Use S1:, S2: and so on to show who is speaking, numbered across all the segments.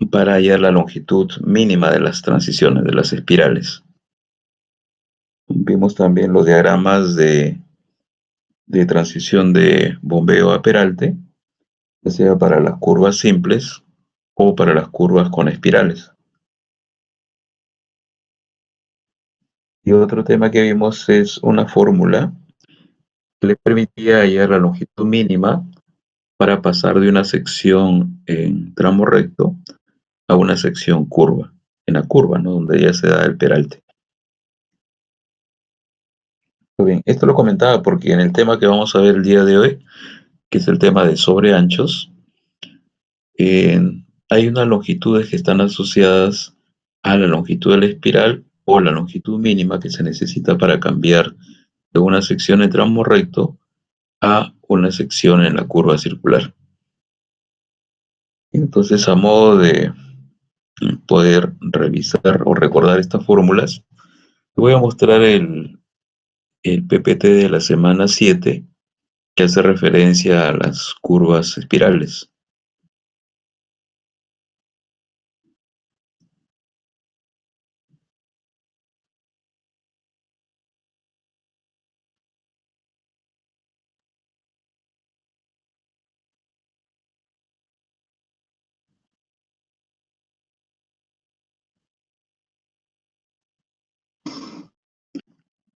S1: para hallar la longitud mínima de las transiciones, de las espirales. Vimos también los diagramas de transición de bombeo a peralte, ya sea para las curvas simples o para las curvas con espirales. Y otro tema que vimos es una fórmula que le permitía hallar la longitud mínima para pasar de una sección en tramo recto a una sección curva, en la curva, ¿no? Donde ya se da el peralte. Muy bien, esto lo comentaba porque en el tema que vamos a ver el día de hoy, que es el tema de sobreanchos, eh, hay unas longitudes que están asociadas a la longitud de la espiral o la longitud mínima que se necesita para cambiar de una sección en tramo recto a una sección en la curva circular. Entonces, a modo de poder revisar o recordar estas fórmulas, te voy a mostrar el PPT de la semana 7 que hace referencia a las curvas espirales.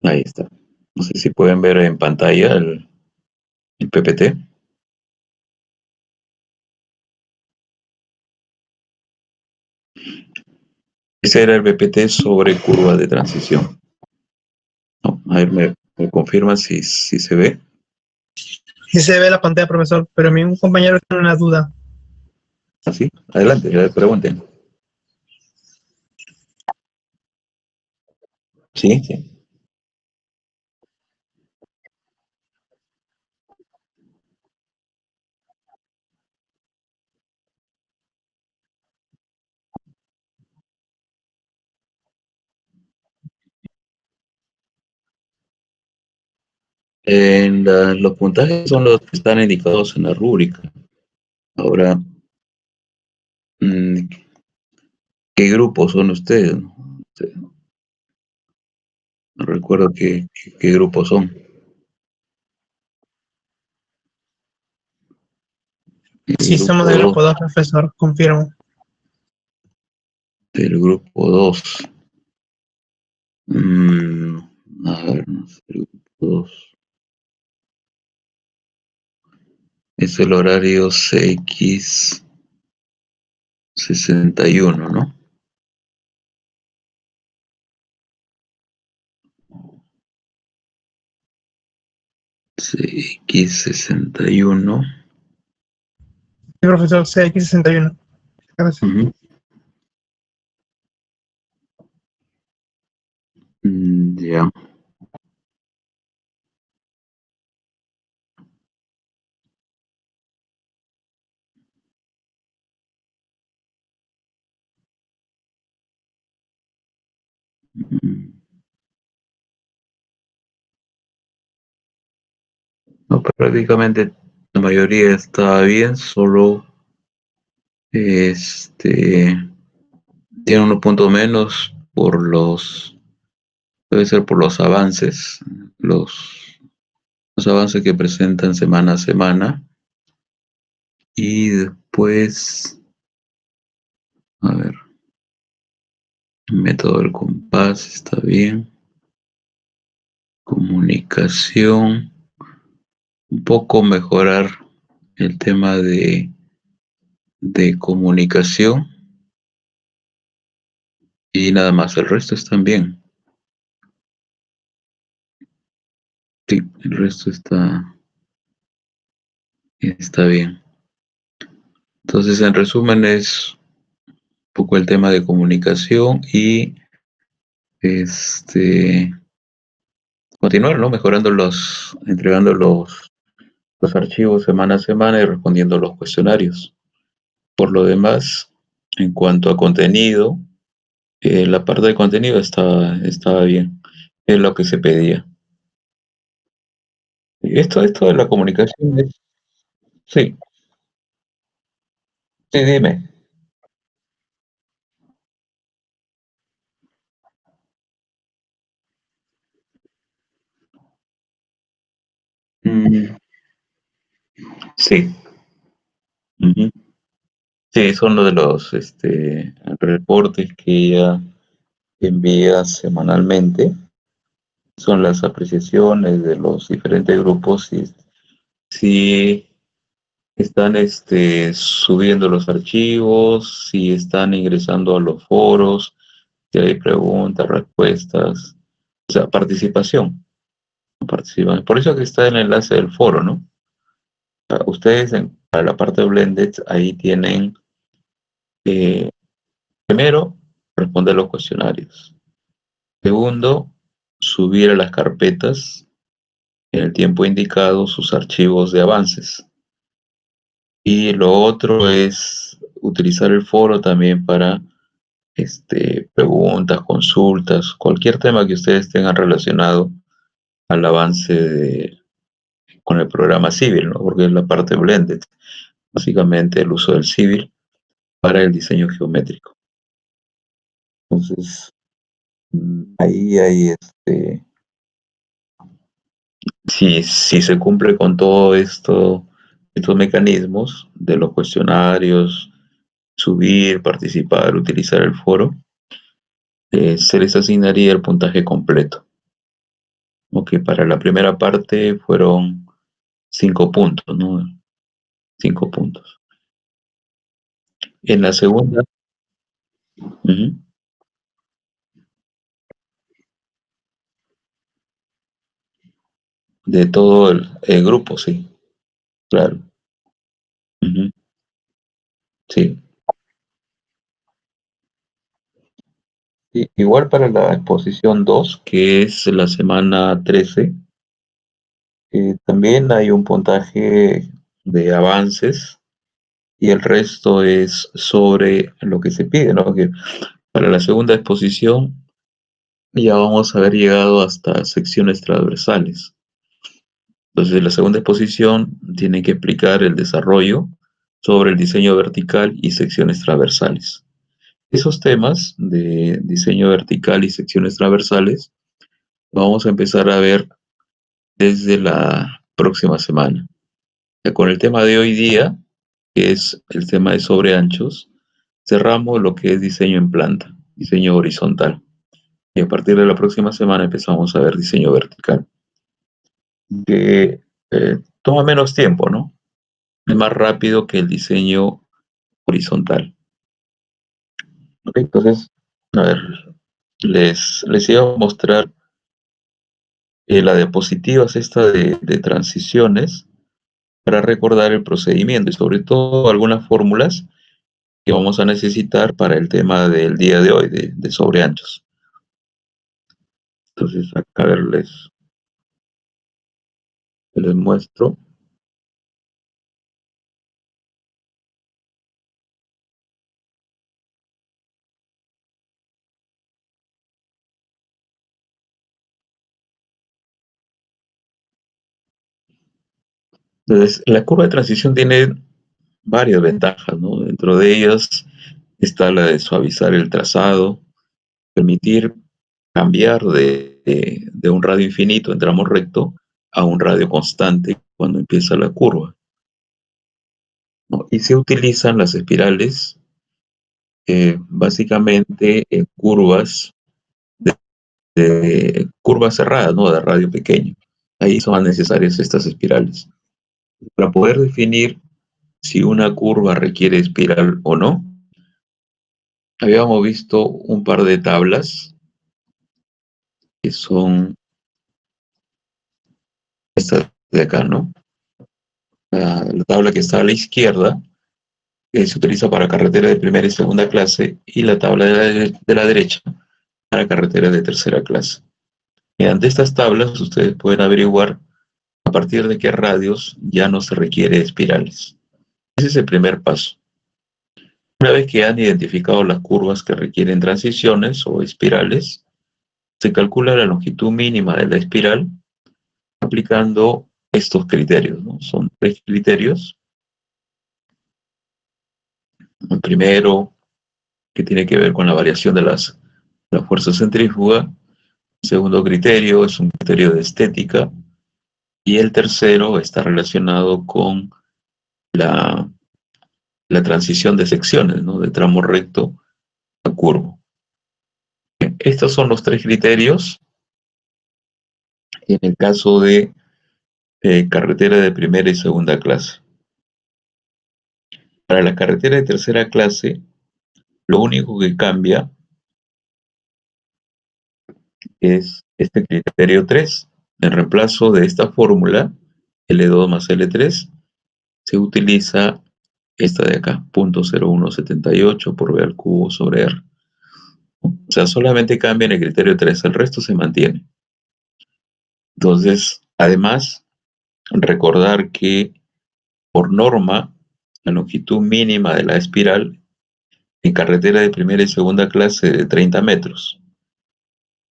S1: Ahí está. No sé si pueden ver en pantalla el PPT. Ese era el PPT sobre curvas de transición. No, a ver, me confirman si se ve.
S2: Sí se ve la pantalla, profesor, pero mi un compañero tiene una duda.
S1: Así, adelante, pregunten. Sí, sí. Los puntajes son los que están indicados en la rúbrica. Ahora, mm, ¿qué grupos son ustedes? No recuerdo qué grupos son. El
S2: Sí, somos
S1: grupo
S2: del
S1: 2,
S2: grupo 2, profesor, confirmo.
S1: del grupo 2. Mm, a ver, no sé, el grupo 2. Es el horario CX61, ¿no? CX61.
S2: Sí, profesor, CX61. Gracias.
S1: Ujú. Ya. Mm. No, prácticamente la mayoría está bien, solo este tiene unos puntos menos debe ser por los, los avances que presentan semana a semana. Y después, a ver, el método del compás está bien. Comunicación, un poco mejorar el tema de comunicación y nada más, el resto están bien. Sí, el resto está bien. Entonces, en resumen, es un poco el tema de comunicación y este continuar, ¿no? Mejorando entregando los archivos semana a semana y respondiendo los cuestionarios. Por lo demás, en cuanto a contenido, la parte de contenido estaba bien, es lo que se pedía. Esto de la comunicación sí, sí, dime. Mm, sí. Ujú. Sí, son lo de los reportes que ella envía semanalmente. Son las apreciaciones de los diferentes grupos si están subiendo los archivos, si están ingresando a los foros, si hay preguntas, respuestas, o sea, participación. Participan. Por eso que está el enlace del foro, ¿no? Ustedes para la parte de Blended ahí tienen, eh, primero, responder los cuestionarios. Segundo, subir a las carpetas en el tiempo indicado sus archivos de avances. Y lo otro es utilizar el foro también para preguntas, consultas, cualquier tema que ustedes tengan relacionado al avance con el programa Civil, ¿no? Porque es la parte blended, básicamente el uso del Civil para el diseño geométrico. Entonces, ahí hay si se cumple con todo esto, estos mecanismos de los cuestionarios, subir, participar, utilizar el foro, se les asignaría el puntaje completo. Ok, para la primera parte fueron 5 puntos, ¿no? 5 puntos. En la segunda, ujú, de todo el grupo, sí, claro. Ujú, sí. Igual para la exposición 2 que es la semana 13, también hay un puntaje de avances y el resto es sobre lo que se pide, ¿no? Que para la segunda exposición ya vamos a haber llegado hasta secciones transversales. Entonces, la segunda exposición tiene que explicar el desarrollo sobre el diseño vertical y secciones transversales. Esos temas de diseño vertical y secciones transversales lo vamos a empezar a ver desde la próxima semana. Ya con el tema de hoy día, que es el tema de sobreanchos, cerramos lo que es diseño en planta, diseño horizontal. Y a partir de la próxima semana empezamos a ver diseño vertical, que toma menos tiempo, ¿no? Es más rápido que el diseño horizontal. ¿Ok? Entonces, a ver, les iba a mostrar la diapositiva esta de transiciones para recordar el procedimiento y sobre todo algunas fórmulas que vamos a necesitar para el tema del día de hoy, de sobreanchos. Entonces, acá a ver, les muestro. Entonces, la curva de transición tiene varias ventajas, ¿no? Dentro de ellas está la de suavizar el trazado, permitir cambiar de un radio infinito en tramo recto a un radio constante cuando empieza la curva, ¿no? Y se utilizan las espirales básicamente en curvas cerradas, ¿no? De radio pequeño. Ahí son necesarias estas espirales. Para poder definir si una curva requiere espiral o no, habíamos visto un par de tablas que son estas de acá, ¿no? La tabla que está a la izquierda se utiliza para carreteras de primera y segunda clase y la tabla de la derecha para carreteras de tercera clase. Mediante estas tablas ustedes pueden averiguar a partir de qué radios ya no se requiere espirales. Ese es el primer paso. Una vez que han identificado las curvas que requieren transiciones o espirales, se calcula la longitud mínima de la espiral aplicando estos criterios, ¿no? Son 3 criterios. El primero, que tiene que ver con la variación de la fuerza centrífuga. El segundo criterio es un criterio de estética. Y el tercero está relacionado con la, la transición de secciones, ¿no? De tramo recto a curvo. Estos son los tres criterios en el caso de carretera de primera y segunda clase. Para la carretera de tercera clase, lo único que cambia es este criterio 3. En reemplazo de esta fórmula, L2 más L3, se utiliza esta de acá, 0.0178 por B al cubo sobre R. O sea, solamente cambia en el criterio 3, el resto se mantiene. Entonces, además, recordar que por norma, la longitud mínima de la espiral en carretera de primera y segunda clase de 30 metros.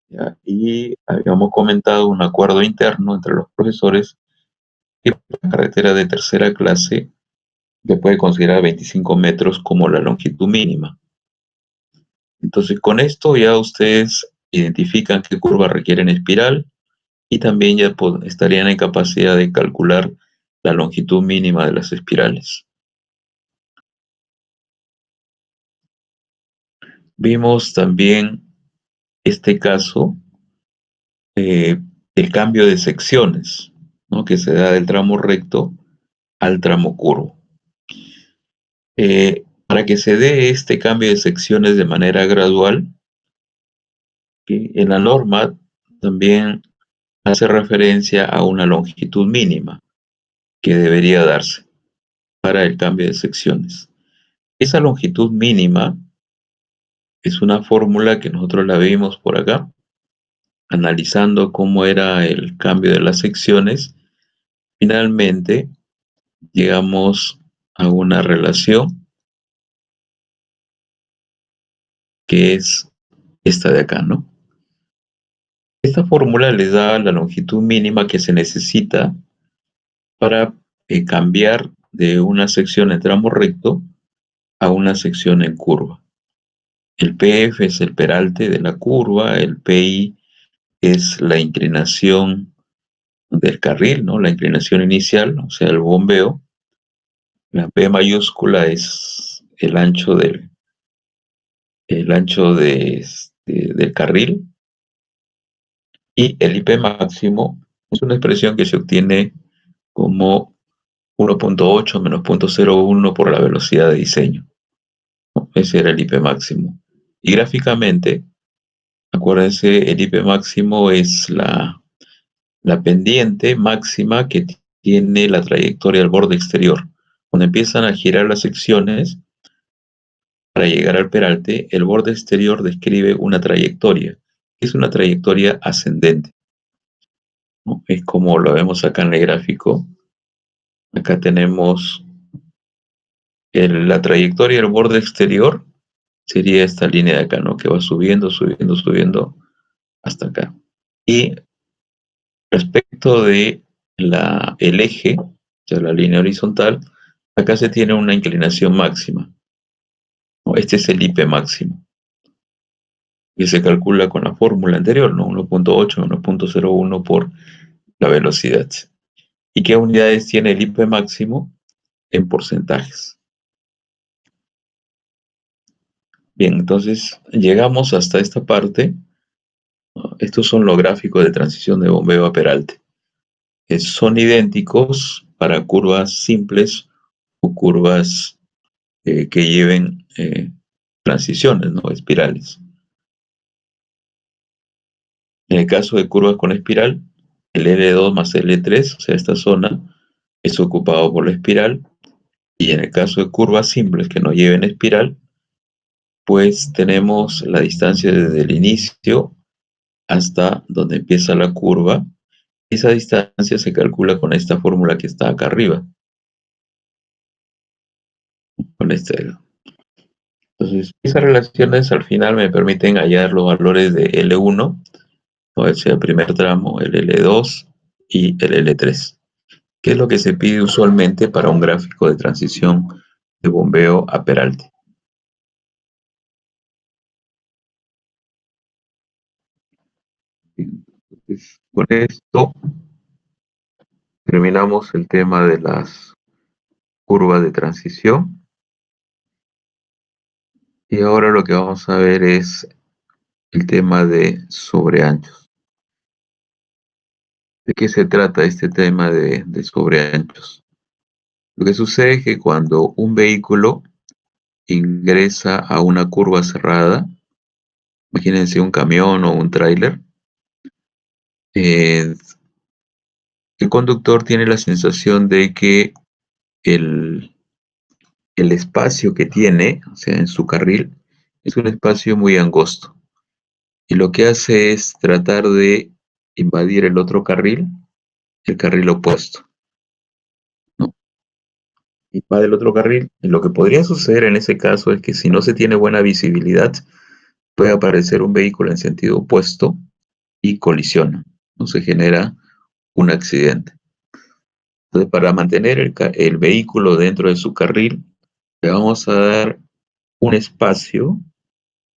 S1: ¿Ya? Y habíamos comentado un acuerdo interno entre los profesores que la carretera de tercera clase se puede considerar 25 metros como la longitud mínima. Entonces, con esto ya ustedes identifican qué curva requieren espiral y también ya estarían en capacidad de calcular la longitud mínima de las espirales. Vimos también este caso, eh, el cambio de secciones, ¿no? Que se da del tramo recto al tramo curvo. Para que se dé este cambio de secciones de manera gradual, en la norma también hace referencia a una longitud mínima que debería darse para el cambio de secciones. Esa longitud mínima es una fórmula que nosotros la vimos por acá, analizando cómo era el cambio de las secciones. Finalmente, llegamos a una relación que es esta de acá, ¿no? Esta fórmula les da la longitud mínima que se necesita para cambiar de una sección en tramo recto a una sección en curva. El PF es el peralte de la curva, el PI es la inclinación del carril, ¿no? La inclinación inicial, o sea, el bombeo. La P mayúscula es del carril. Y el IP máximo es una expresión que se obtiene como 1.8 menos 0.01 por la velocidad de diseño, ¿no? Ese era el IP máximo. Y gráficamente, acuérdense, el IP máximo es la pendiente máxima que tiene la trayectoria al borde exterior. Cuando empiezan a girar las secciones para llegar al peralte, el borde exterior describe una trayectoria. Es una trayectoria ascendente, ¿no? Es como lo vemos acá en el gráfico. Acá tenemos la trayectoria del borde exterior, sería esta línea de acá, ¿no? Que va subiendo, subiendo, subiendo hasta acá. Y respecto de el eje, o sea, la línea horizontal, acá se tiene una inclinación máxima, ¿no? Este es el IP máximo, que se calcula con la fórmula anterior, ¿no? 1.8 menos 0.01 por la velocidad. ¿Y qué unidades tiene el IP máximo? En porcentajes. Bien, entonces llegamos hasta esta parte. Estos son los gráficos de transición de bombeo a peralte. Son idénticos para curvas simples o curvas que lleven transiciones, ¿no? Espirales. En el caso de curvas con espiral, el L2 más L3, o sea, esta zona, es ocupado por la espiral. Y en el caso de curvas simples que no lleven espiral, pues tenemos la distancia desde el inicio hasta donde empieza la curva. Esa distancia se calcula con esta fórmula que está acá arriba. Con este. Entonces, esas relaciones al final me permiten hallar los valores de L1, o sea, el primer tramo, el L2 y el L3, que es lo que se pide usualmente para un gráfico de transición de bombeo a peralte. Entonces, con esto Terminamos el tema de las curvas de transición y ahora lo que vamos a ver es el tema de sobreanchos. ¿De qué se trata este tema de sobreanchos? Lo que sucede es que cuando un vehículo ingresa a una curva cerrada, imagínense un camión o un tráiler, eh, el conductor tiene la sensación de que el, el espacio que tiene, o sea, en su carril, es un espacio muy angosto. Y lo que hace es tratar de invadir el carril opuesto, ¿no? Invade el otro carril. Y lo que podría suceder en ese caso es que si no se tiene buena visibilidad, puede aparecer un vehículo en sentido opuesto y colisiona, ¿no? Se genera un accidente. Entonces, para mantener el vehículo dentro de su carril, le vamos a dar un espacio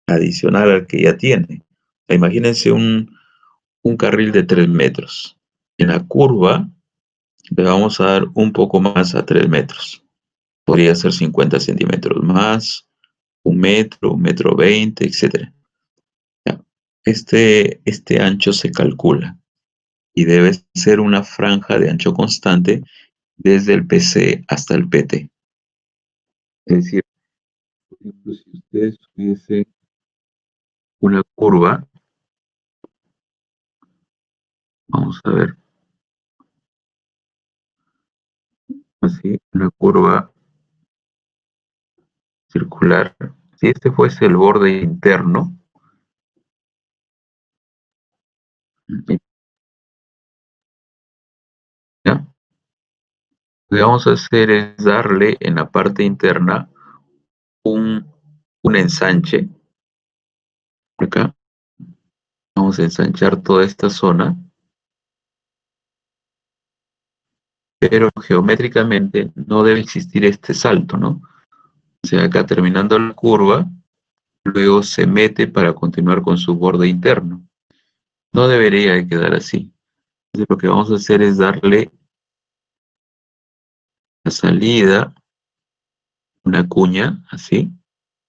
S1: adicional al que ya tiene. Imagínense un carril de 3 metros. En la curva le vamos a dar un poco más a 3 metros. Podría ser 50 centímetros más, 1 metro 20, etc. Ya. Este ancho se calcula y debe ser una franja de ancho constante desde el PC hasta el PT. Es decir, por ejemplo, si ustedes tuviesen una curva, vamos a ver, así, una curva circular. Si este fuese el borde interno, ¿ya? Lo que vamos a hacer es darle en la parte interna un, un ensanche. Acá vamos a ensanchar toda esta zona, pero geométricamente no debe existir este salto, ¿no? O sea, acá terminando la curva, luego se mete para continuar con su borde interno. No debería de quedar así. Entonces lo que vamos a hacer es darle la salida, una cuña, así,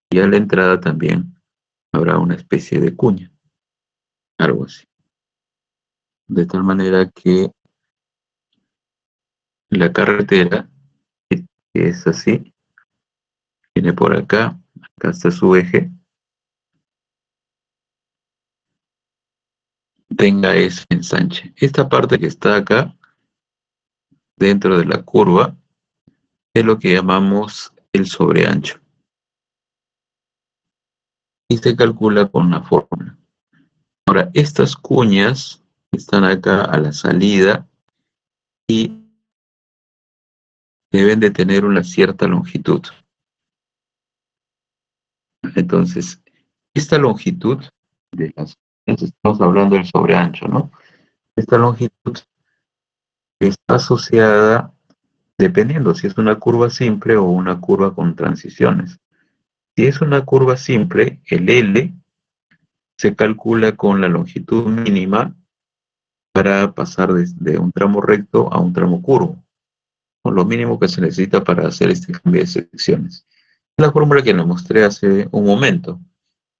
S1: y a la entrada también habrá una especie de cuña, algo así. De tal manera que la carretera, que es así, viene por acá, acá está su eje, tenga ese ensanche. Esta parte que está acá, dentro de la curva, es lo que llamamos el sobreancho. Y se calcula con la fórmula. Ahora, estas cuñas están acá a la salida y deben de tener una cierta longitud. Entonces, esta longitud de las, estamos hablando del sobreancho, ¿no? Esta longitud está asociada dependiendo si es una curva simple o una curva con transiciones. Si es una curva simple, el L se calcula con la longitud mínima para pasar de un tramo recto a un tramo curvo, o lo mínimo que se necesita para hacer este cambio de secciones. La fórmula que le mostré hace un momento,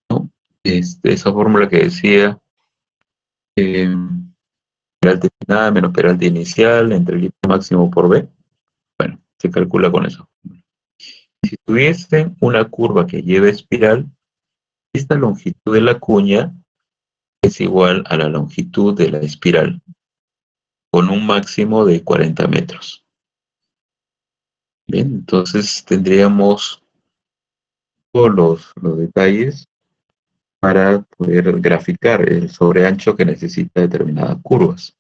S1: ¿no? Esa fórmula que decía eh, peralte final menos peralte inicial entre el I máximo por B. Bueno, se calcula con eso. Si tuviesen una curva que lleve espiral, esta longitud de la cuña es igual a la longitud de la espiral, con un máximo de 40 metros. Bien, entonces tendríamos todos los detalles para poder graficar el sobreancho que necesita determinadas curvas.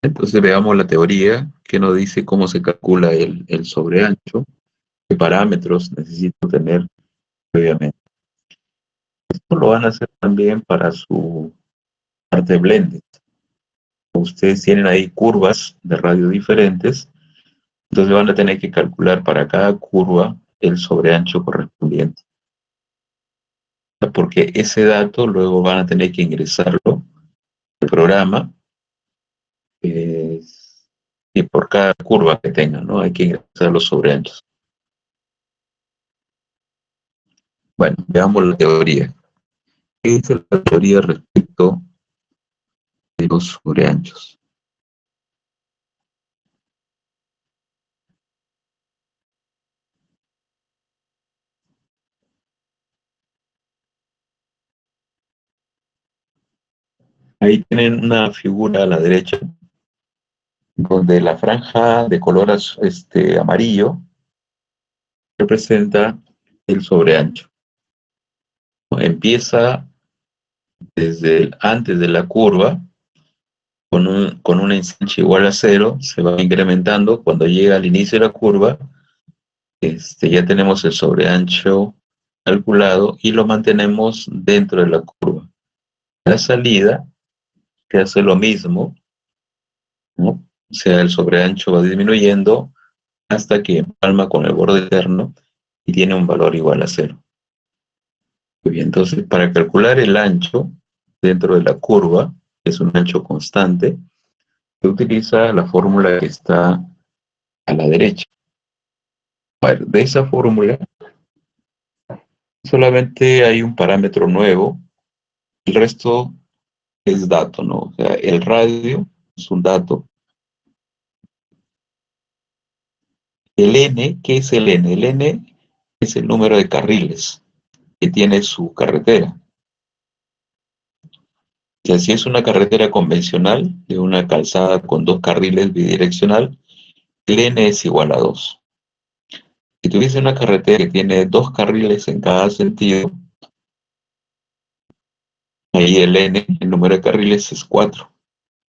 S1: Entonces veamos la teoría que nos dice cómo se calcula el sobreancho, qué parámetros necesito tener previamente. Esto lo van a hacer también para su parte blended. Ustedes tienen ahí curvas de radio diferentes, entonces van a tener que calcular para cada curva el sobreancho correspondiente. Porque ese dato luego van a tener que ingresarlo al programa y por cada curva que tenga, ¿no? Hay que ingresar los sobreanchos. Bueno, veamos la teoría. ¿Qué dice la teoría respecto de los sobreanchos? Ahí tienen una figura a la derecha, donde la franja de color amarillo representa el sobreancho. Empieza desde antes de la curva, con una ensanche igual a 0, se va incrementando. Cuando llega al inicio de la curva, ya tenemos el sobreancho calculado y lo mantenemos dentro de la curva. La salida se hace lo mismo, ¿no? O sea, el sobreancho va disminuyendo hasta que empalma con el borde interno y tiene un valor igual a 0. Muy bien, entonces para calcular el ancho dentro de la curva, que es un ancho constante, se utiliza la fórmula que está a la derecha. A ver, de esa fórmula solamente hay un parámetro nuevo, el resto es dato, ¿no? O sea, el radio es un dato. El n, ¿qué es el n? El n es el número de carriles que tiene su carretera. O sea, si es una carretera convencional, de una calzada con 2 carriles bidireccional, el n es igual a 2. Si tuviese una carretera que tiene 2 carriles en cada sentido, ahí el n, el número de carriles, es 4.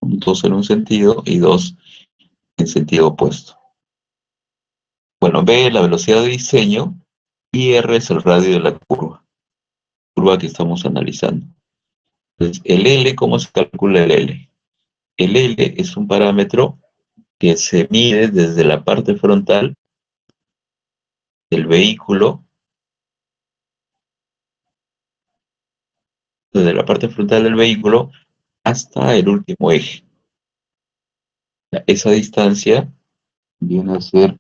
S1: 2 en un sentido y 2 en sentido opuesto. Bueno, B, la velocidad de diseño, y R es el radio de la curva que estamos analizando. Entonces, el L, ¿cómo se calcula el L? El L es un parámetro que se mide desde la parte frontal del vehículo, hasta el último eje. Esa distancia viene a ser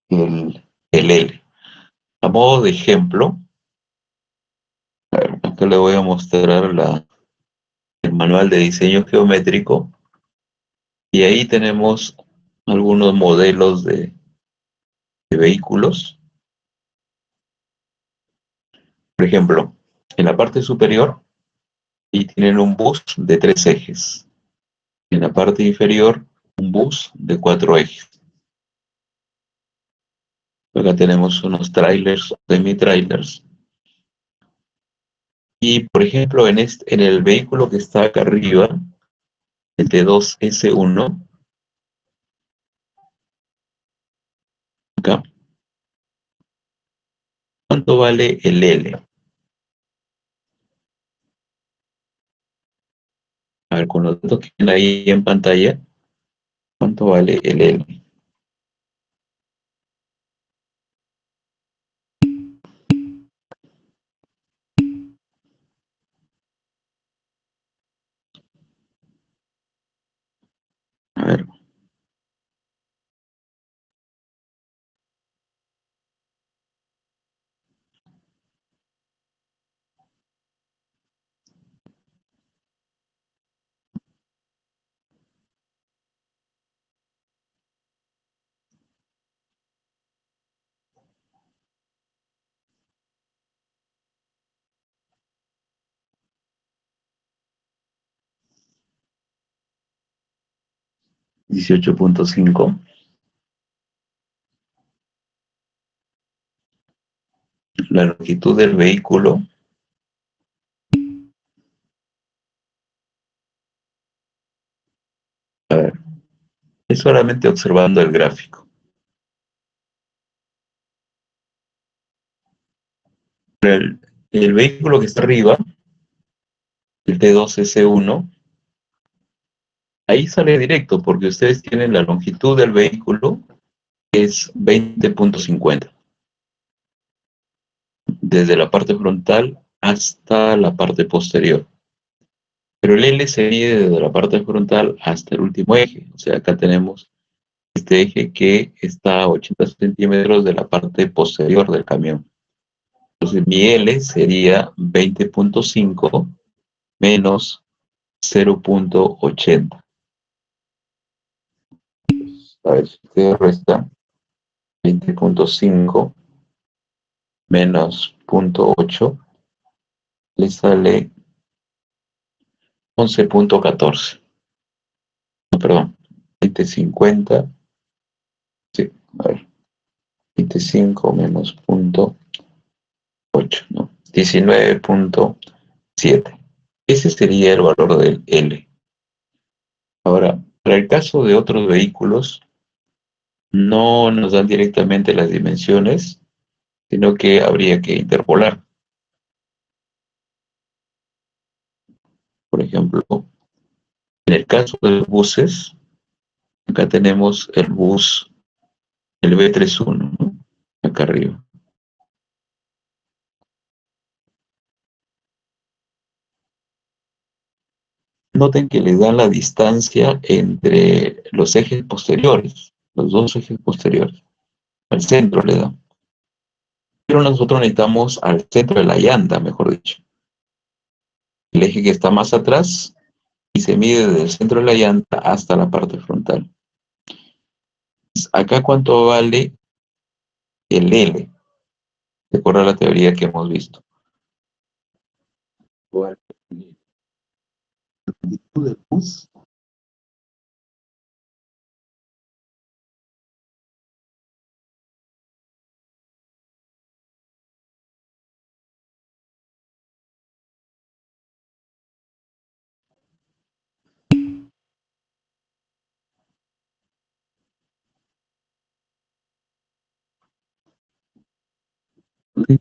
S1: el L. A modo de ejemplo, acá le voy a mostrar el manual de diseño geométrico, y ahí tenemos algunos modelos de vehículos. Por ejemplo, en la parte superior y tienen un bus de 3 ejes. En la parte inferior, un bus de 4 ejes. Acá tenemos unos trailers, semi-trailers. Y, por ejemplo, en el vehículo que está acá arriba, el T2S1, acá, ¿cuánto vale el L? A ver, con los datos que ven ahí en pantalla, ¿cuánto vale el L? A ver, 18.5. La longitud del vehículo, a ver, es solamente observando el gráfico. El vehículo que está arriba, el T2S1, ahí sale directo porque ustedes tienen la longitud del vehículo, que es 20.50, desde la parte frontal hasta la parte posterior. Pero el L se mide desde la parte frontal hasta el último eje. O sea, acá tenemos este eje que está a 80 centímetros de la parte posterior del camión. Entonces mi L sería 20.5 menos 0.80. A ver, si usted resta 20.5 menos 0.8, le sale 11.14. No, perdón, 20.50. Sí, a ver, 25 menos 0.8, ¿no? 19.7. Ese sería el valor del L. Ahora, para el caso de otros vehículos, no nos dan directamente las dimensiones, sino que habría que interpolar. Por ejemplo, en el caso de los buses, acá tenemos el bus, el B31, ¿no? Acá arriba. Noten que les dan la distancia entre los ejes posteriores, los dos ejes posteriores. Al centro le dan. Pero nosotros necesitamos al centro de la llanta, mejor dicho. El eje que está más atrás y se mide desde el centro de la llanta hasta la parte frontal. Acá, ¿cuánto vale el L? De acuerdo a la teoría que hemos visto. La longitud del bus.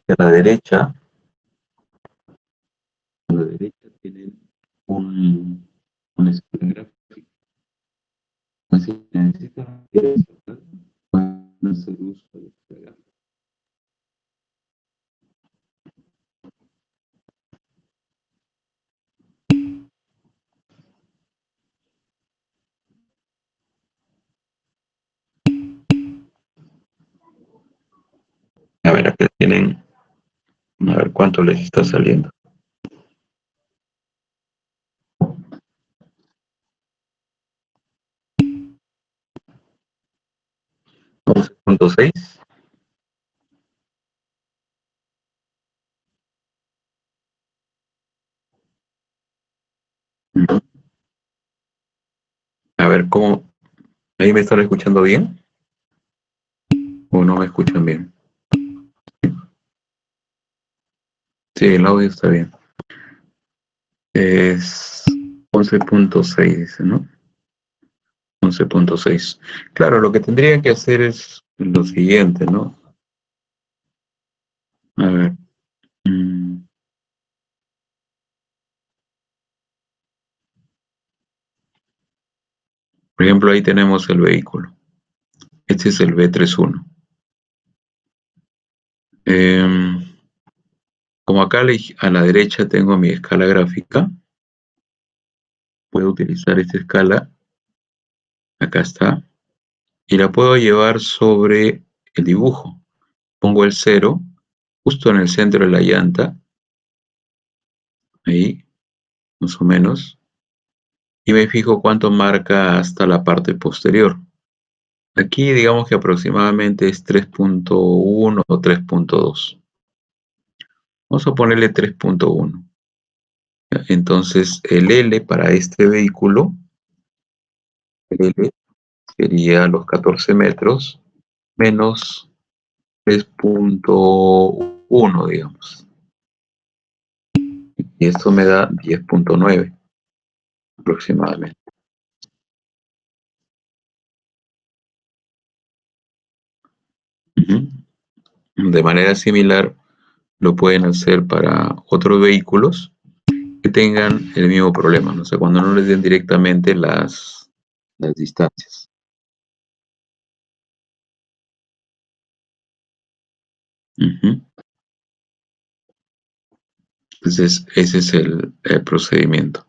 S1: A la derecha tienen un esquema gráfico. Si necesitan pueden hacer uso de este gráfico. A ver, acá tienen, a ver cuánto les está saliendo. 11.6. A ver, ¿cómo? ¿Ahí me están escuchando bien? ¿O no me escuchan bien? Sí, el audio está bien. Es 11.6, dice, ¿no? 11.6. Claro, lo que tendría que hacer es lo siguiente, ¿no? A ver. Por ejemplo, ahí tenemos el vehículo. Este es el B31. Como acá a la derecha tengo mi escala gráfica, puedo utilizar esta escala, acá está, y la puedo llevar sobre el dibujo. Pongo el 0 justo en el centro de la llanta, ahí, más o menos, y me fijo cuánto marca hasta la parte posterior. Aquí digamos que aproximadamente es 3.1 o 3.2. Vamos a ponerle 3.1. Entonces el L para este vehículo, el L sería los 14 metros menos 3.1, digamos. Y esto me da 10.9 aproximadamente. De manera similar, lo pueden hacer para otros vehículos que tengan el mismo problema, ¿no? O sea, cuando no les den directamente las distancias. Entonces, ese es el procedimiento.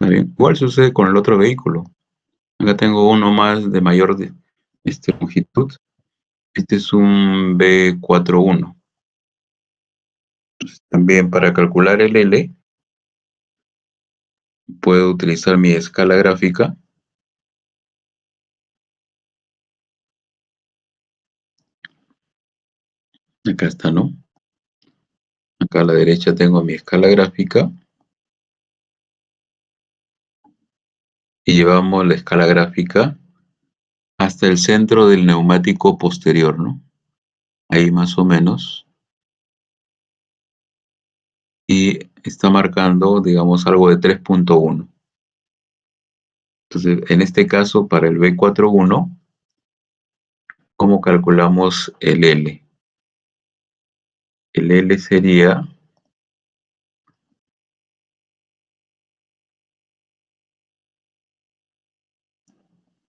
S1: ¿Está bien? Igual sucede con el otro vehículo. Acá tengo uno más de mayor longitud. Este es un B41. También para calcular el L puedo utilizar mi escala gráfica. Acá está, ¿no? Acá a la derecha tengo mi escala gráfica y llevamos la escala gráfica hasta el centro del neumático posterior, ¿no? Ahí más o menos. Y está marcando, digamos, algo de 3.1. Entonces, en este caso, para el B41, ¿cómo calculamos el L? El L sería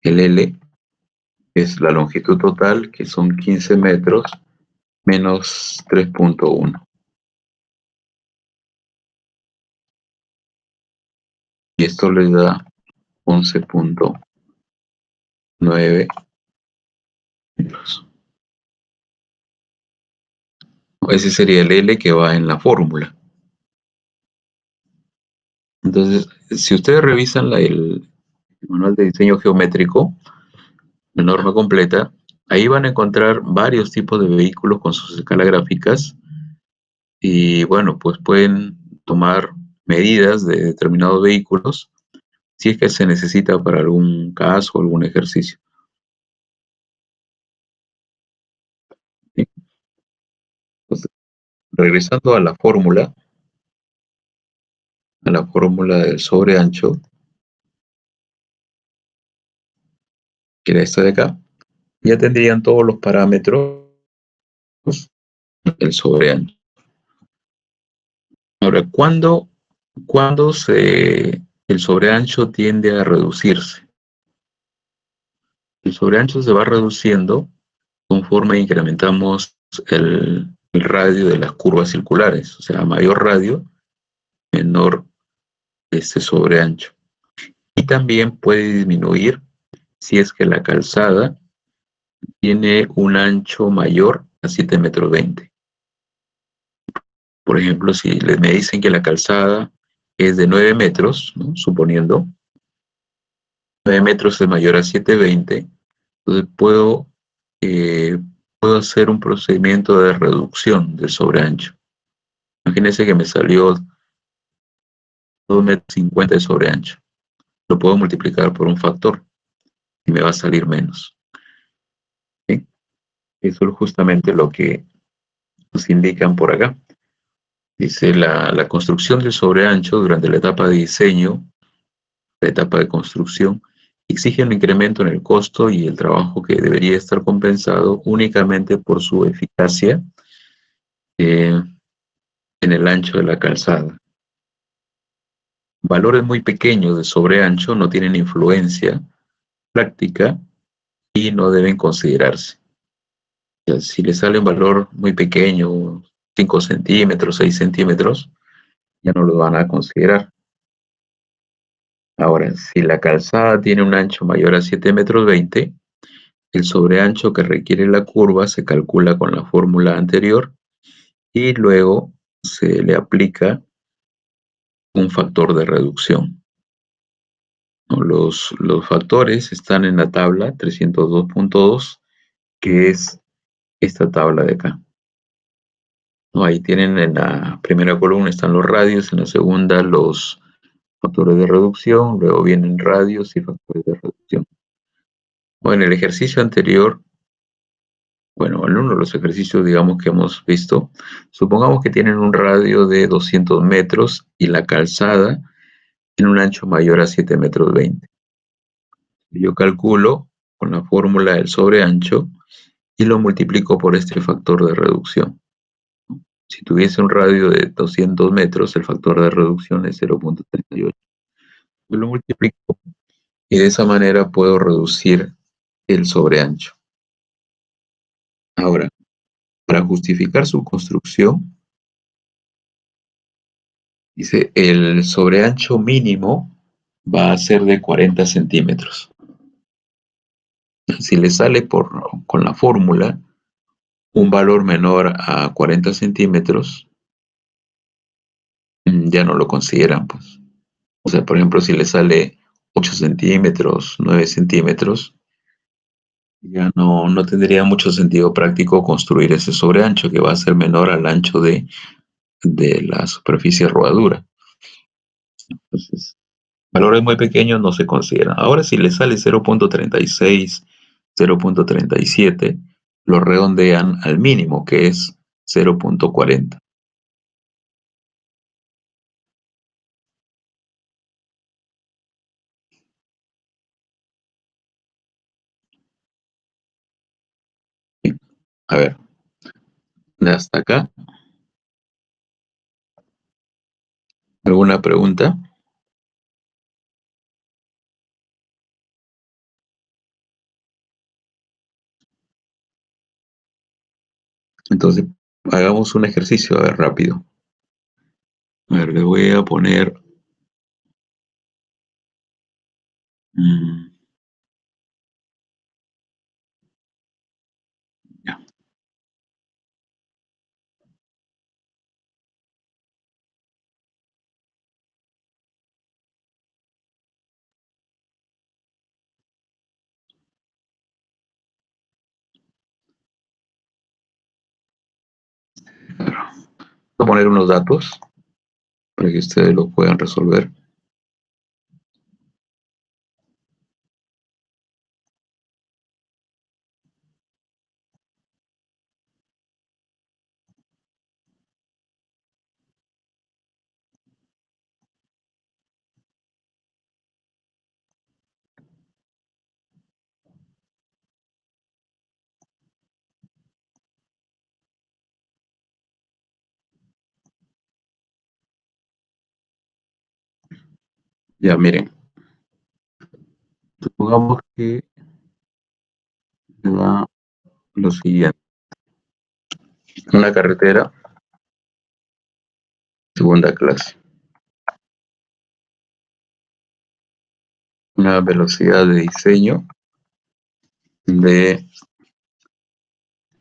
S1: el L, es la longitud total, que son 15 metros, menos 3.1. Y esto le da 11.9 metros. Ese sería el L que va en la fórmula. Entonces, si ustedes revisan el manual de diseño geométrico, la norma completa, ahí van a encontrar varios tipos de vehículos con sus escalas gráficas y bueno, pues pueden tomar medidas de determinados vehículos si es que se necesita para algún caso o algún ejercicio. ¿Sí? Entonces, regresando a la fórmula del sobreancho, que era esta de acá, ya tendrían todos los parámetros del sobreancho. Ahora, ¿cuándo el sobreancho tiende a reducirse? El sobreancho se va reduciendo conforme incrementamos el radio de las curvas circulares. O sea, a mayor radio, menor este sobreancho. Y también puede disminuir si es que la calzada tiene un ancho mayor a 7,20 metros. Por ejemplo, si me dicen que la calzada es de 9 metros, ¿no? Suponiendo 9 metros es mayor a 7,20, entonces eh, puedo hacer un procedimiento de reducción del sobreancho. Imagínense que me salió 2,50 metros de sobreancho. Lo puedo multiplicar por un factor y me va a salir menos. ¿Sí? Eso es justamente lo que nos indican por acá. Dice la construcción del sobreancho durante la etapa de diseño, la etapa de construcción, exige un incremento en el costo y el trabajo que debería estar compensado únicamente por su eficacia eh, en el ancho de la calzada. Valores muy pequeños de sobreancho no tienen influencia práctica y no deben considerarse. O sea, si le sale un valor muy pequeño, 5 centímetros, 6 centímetros, ya no lo van a considerar. Ahora, si la calzada tiene un ancho mayor a 7,20 metros, el sobreancho que requiere la curva se calcula con la fórmula anterior y luego se le aplica un factor de reducción, ¿no? Los factores están en la tabla 302.2, que es esta tabla de acá, ¿no? Ahí tienen en la primera columna están los radios, en la segunda los factores de reducción, luego vienen radios y factores de reducción. Bueno, en el ejercicio anterior, bueno, en uno de los ejercicios, digamos, que hemos visto, supongamos que tienen un radio de 200 metros y la calzada tiene un ancho mayor a 7,20 metros. Yo calculo con la fórmula del sobreancho y lo multiplico por este factor de reducción. Si tuviese un radio de 200 metros, el factor de reducción es 0,38. Yo lo multiplico y de esa manera puedo reducir el sobreancho. Ahora, para justificar su construcción, dice el sobreancho mínimo va a ser de 40 centímetros. Si le sale con la fórmula un valor menor a 40 centímetros, ya no lo consideran, pues. O sea, por ejemplo, si le sale 8 centímetros, 9 centímetros, ya no tendría mucho sentido práctico construir ese sobreancho que va a ser menor al ancho de la superficie rodadura. Entonces, valores muy pequeños no se consideran. Ahora, si le sale 0.36, 0.37, lo redondean al mínimo, que es 0.40. A ver, hasta acá, ¿alguna pregunta? Entonces, hagamos un ejercicio, a ver, rápido. A ver, le voy a poner... mm, ya, voy a poner unos datos para que ustedes lo puedan resolver. Ya, miren, supongamos que se da lo siguiente. Una carretera, segunda clase. Una velocidad de diseño de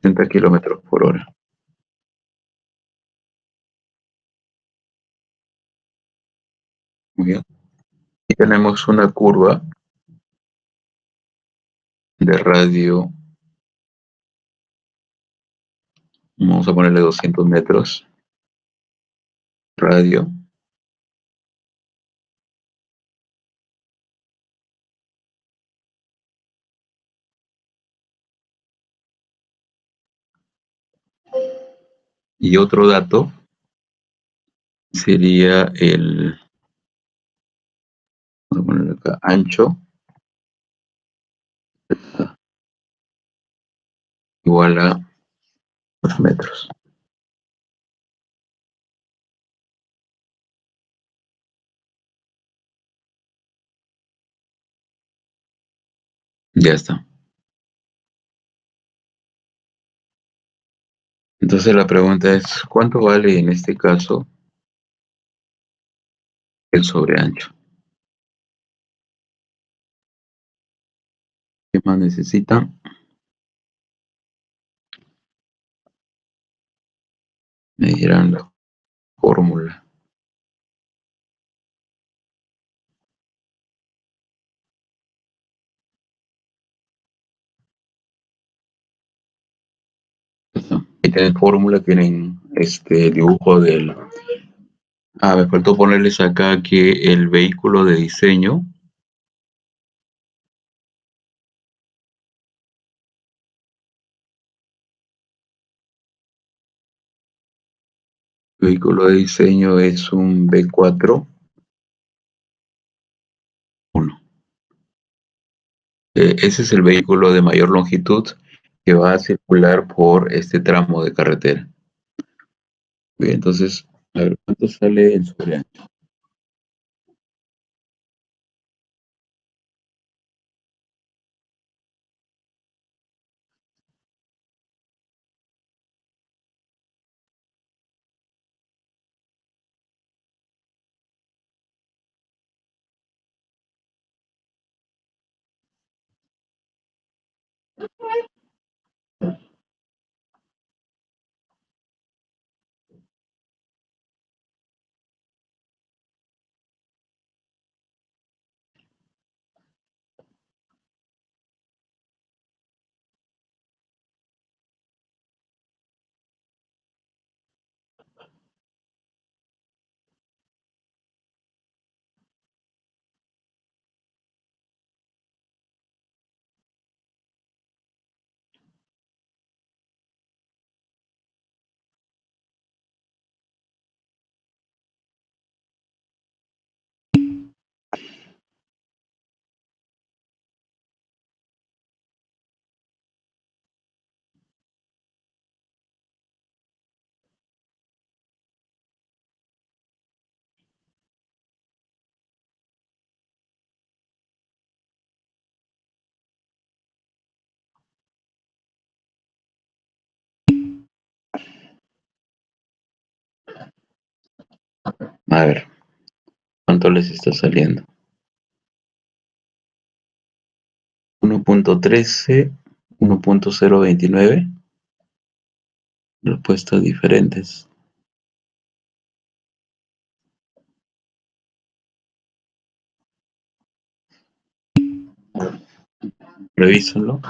S1: 60 kilómetros por hora. Muy bien. Y tenemos una curva de radio, vamos a ponerle 200 metros, radio, y otro dato sería el, vamos a ponerle acá, ancho igual a 8 metros. Ya está. Entonces la pregunta es, ¿cuánto vale en este caso el sobreancho? ¿Qué más necesitan? Me dirán la fórmula. Ahí tienen fórmula, tienen este dibujo del... Ah, me faltó ponerles acá que el vehículo de diseño es un B4-1. Ese es el vehículo de mayor longitud que va a circular por este tramo de carretera. Bien, entonces, a ver, ¿cuánto sale el sobreancho? A ver, ¿cuánto les está saliendo? 1.13, 1.029. Respuestas diferentes. Revísenlo.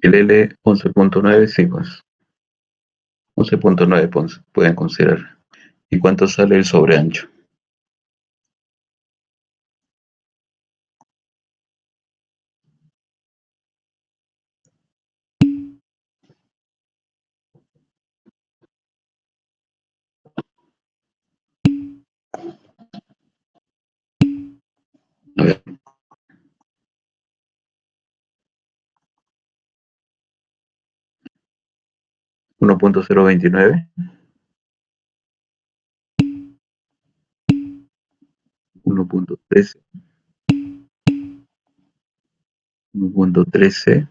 S1: El L 11.9, sí, pues. 11.9 pueden considerar. ¿Y cuánto sale el sobreancho? A ver, 1.029, 1.13, 1.13,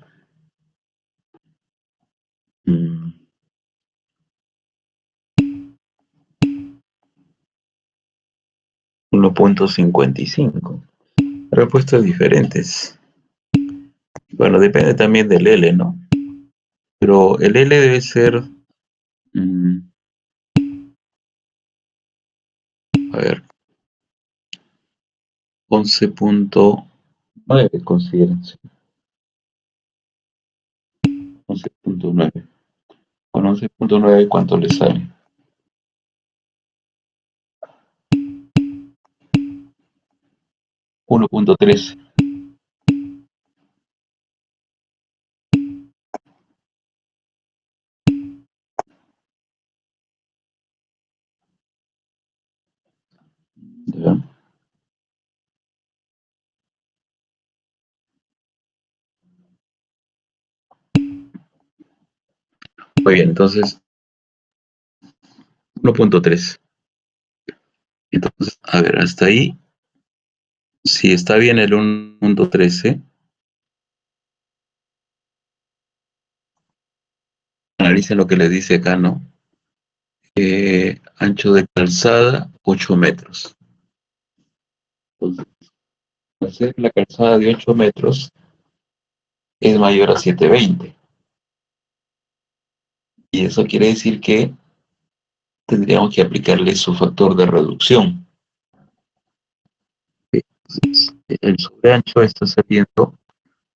S1: 1.55. Respuestas diferentes. Bueno, depende también del L, ¿no? Pero el L debe ser, mm, a ver, 11.9, considérense. 11.9. Con 11.9, ¿cuánto le sale? 1.13. ¿Ya? Muy bien, entonces 1.3. Entonces, a ver, hasta ahí, si está bien el 1.13, analicen lo que le dice acá, ¿no? Ancho de calzada, 8 metros. Entonces, hacer la calzada de 8 metros es mayor a 720. Y eso quiere decir que tendríamos que aplicarle su factor de reducción. Entonces, el sobreancho está saliendo,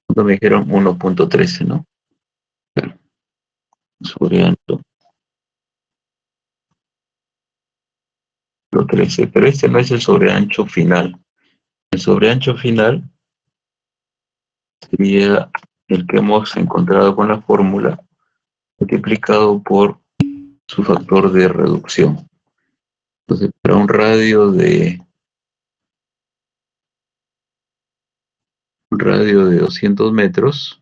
S1: cuando me dijeron 1.13, ¿no? Claro, sobreancho lo 13, pero este no es el sobreancho final. El sobreancho final sería el que hemos encontrado con la fórmula multiplicado por su factor de reducción. Entonces, para un radio de 200 metros,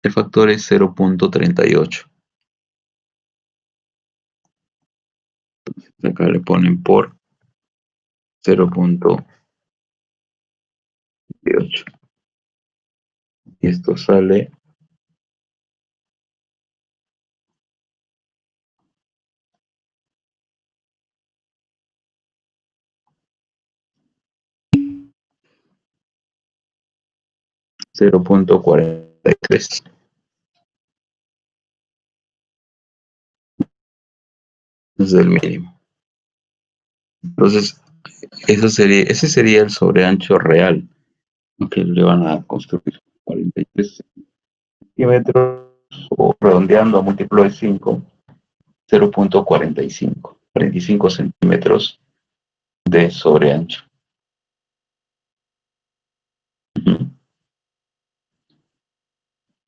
S1: el factor es 0.38. Acá le ponen por 0.38. Y esto sale 0.43. Es el mínimo. Entonces, ese sería el sobreancho real que le van a construir. 43 centímetros o redondeando a múltiplo de 5, 0.45. 45 centímetros de sobreancho.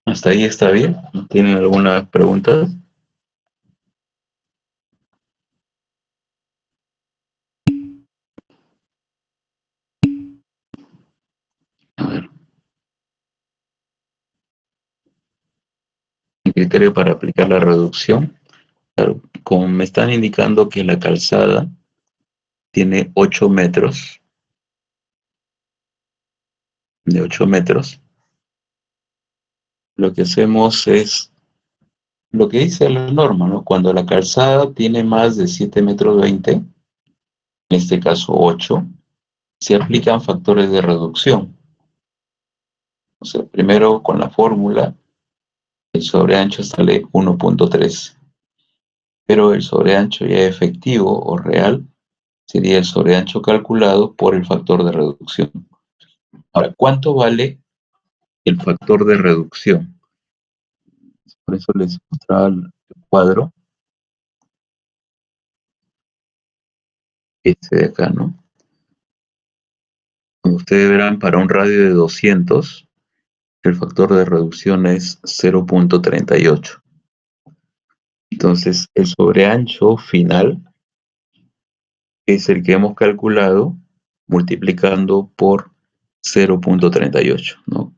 S1: Hasta ahí está bien. ¿Tienen alguna pregunta? A ver, el criterio para aplicar la reducción. Claro, como me están indicando que la calzada tiene 8 metros, de 8 metros, lo que hacemos es lo que dice la norma, ¿no? Cuando la calzada tiene más de 7 metros 20, en este caso 8, se aplican factores de reducción. O sea, primero con la fórmula, el sobreancho sale 1.3, pero el sobreancho ya efectivo o real sería el sobreancho calculado por el factor de reducción. Ahora, ¿cuánto vale el factor de reducción? Por eso les mostraba el cuadro, este de acá, ¿no? Como ustedes verán, para un radio de 200, el factor de reducción es 0.38. Entonces, el sobreancho final es el que hemos calculado multiplicando por 0.38, ¿no?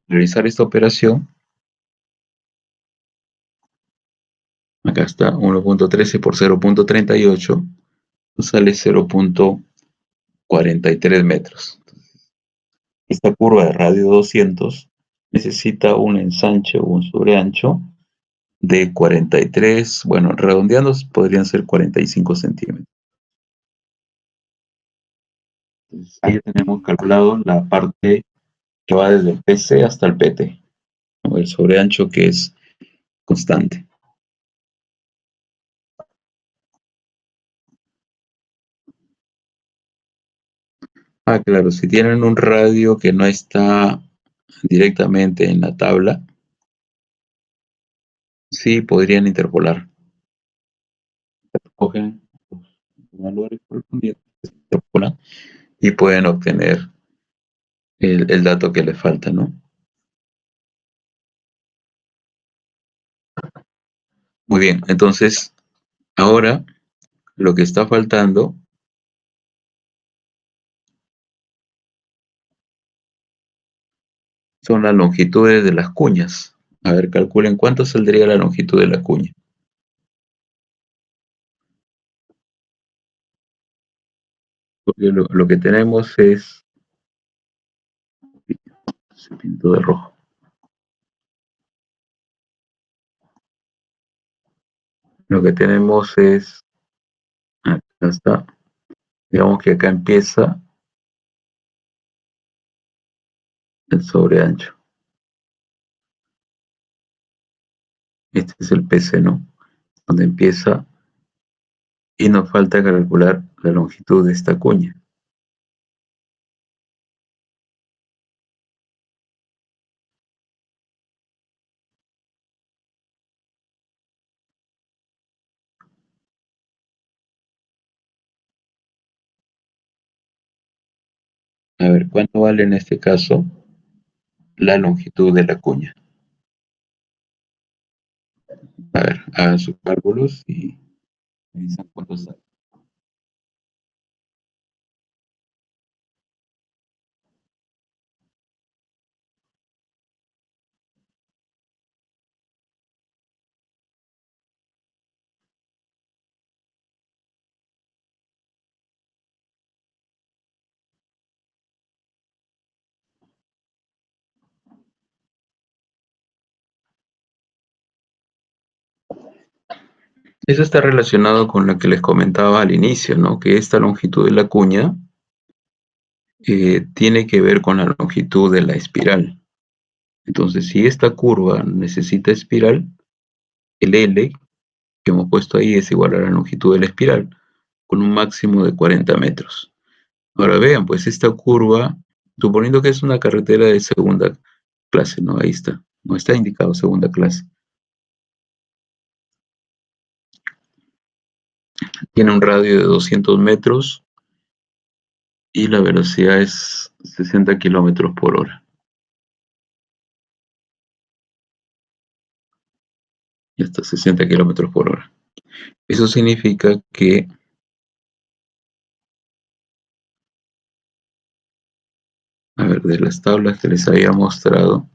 S1: Realizar esta operación, acá está 1.13 por 0.38, nos sale 0.43 metros. Esta curva de radio 200 necesita un ensanche o un sobreancho de 43, bueno, redondeando podrían ser 45 centímetros. Entonces, ahí tenemos calculado la parte que va desde el PC hasta el PT, ¿no? El sobreancho que es constante. Ah, claro, si tienen un radio que no está directamente en la tabla, sí podrían interpolar. Cogen los valores correspondientes, interpolan y pueden obtener el dato que les falta, ¿no? Muy bien, entonces ahora lo que está faltando son las longitudes de las cuñas. A ver, calculen cuánto saldría la longitud de la cuña. Porque lo que tenemos es, se pintó de rojo. Lo que tenemos es, acá está, digamos que acá empieza el sobreancho. Este es el PC, ¿no? donde empieza, y nos falta calcular la longitud de esta cuña. A ver, ¿cuánto vale en este caso la longitud de la cuña? A ver, hagan sus cálculos y me dicen cuánto sale. Eso está relacionado con lo que les comentaba al inicio, ¿no? Que esta longitud de la cuña tiene que ver con la longitud de la espiral. Entonces, si esta curva necesita espiral, el L que hemos puesto ahí es igual a la longitud de la espiral, con un máximo de 40 metros. Ahora vean, pues esta curva, suponiendo que es una carretera de segunda clase, ¿no? Ahí está, no está indicado segunda clase. Tiene un radio de 200 metros y la velocidad es 60 kilómetros por hora. Y hasta 60 kilómetros por hora. Eso significa que, a ver, de las tablas que les había mostrado,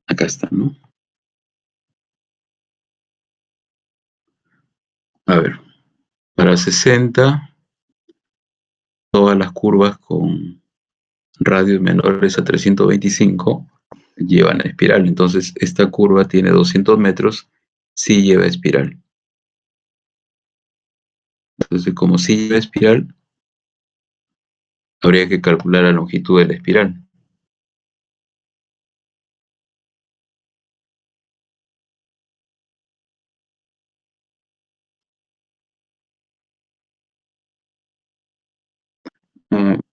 S1: acá está, ¿no? A ver, para 60, todas las curvas con radios menores a 325 llevan a espiral. Entonces, esta curva tiene 200 metros, sí lleva espiral. Entonces, como sí lleva espiral, habría que calcular la longitud de la espiral.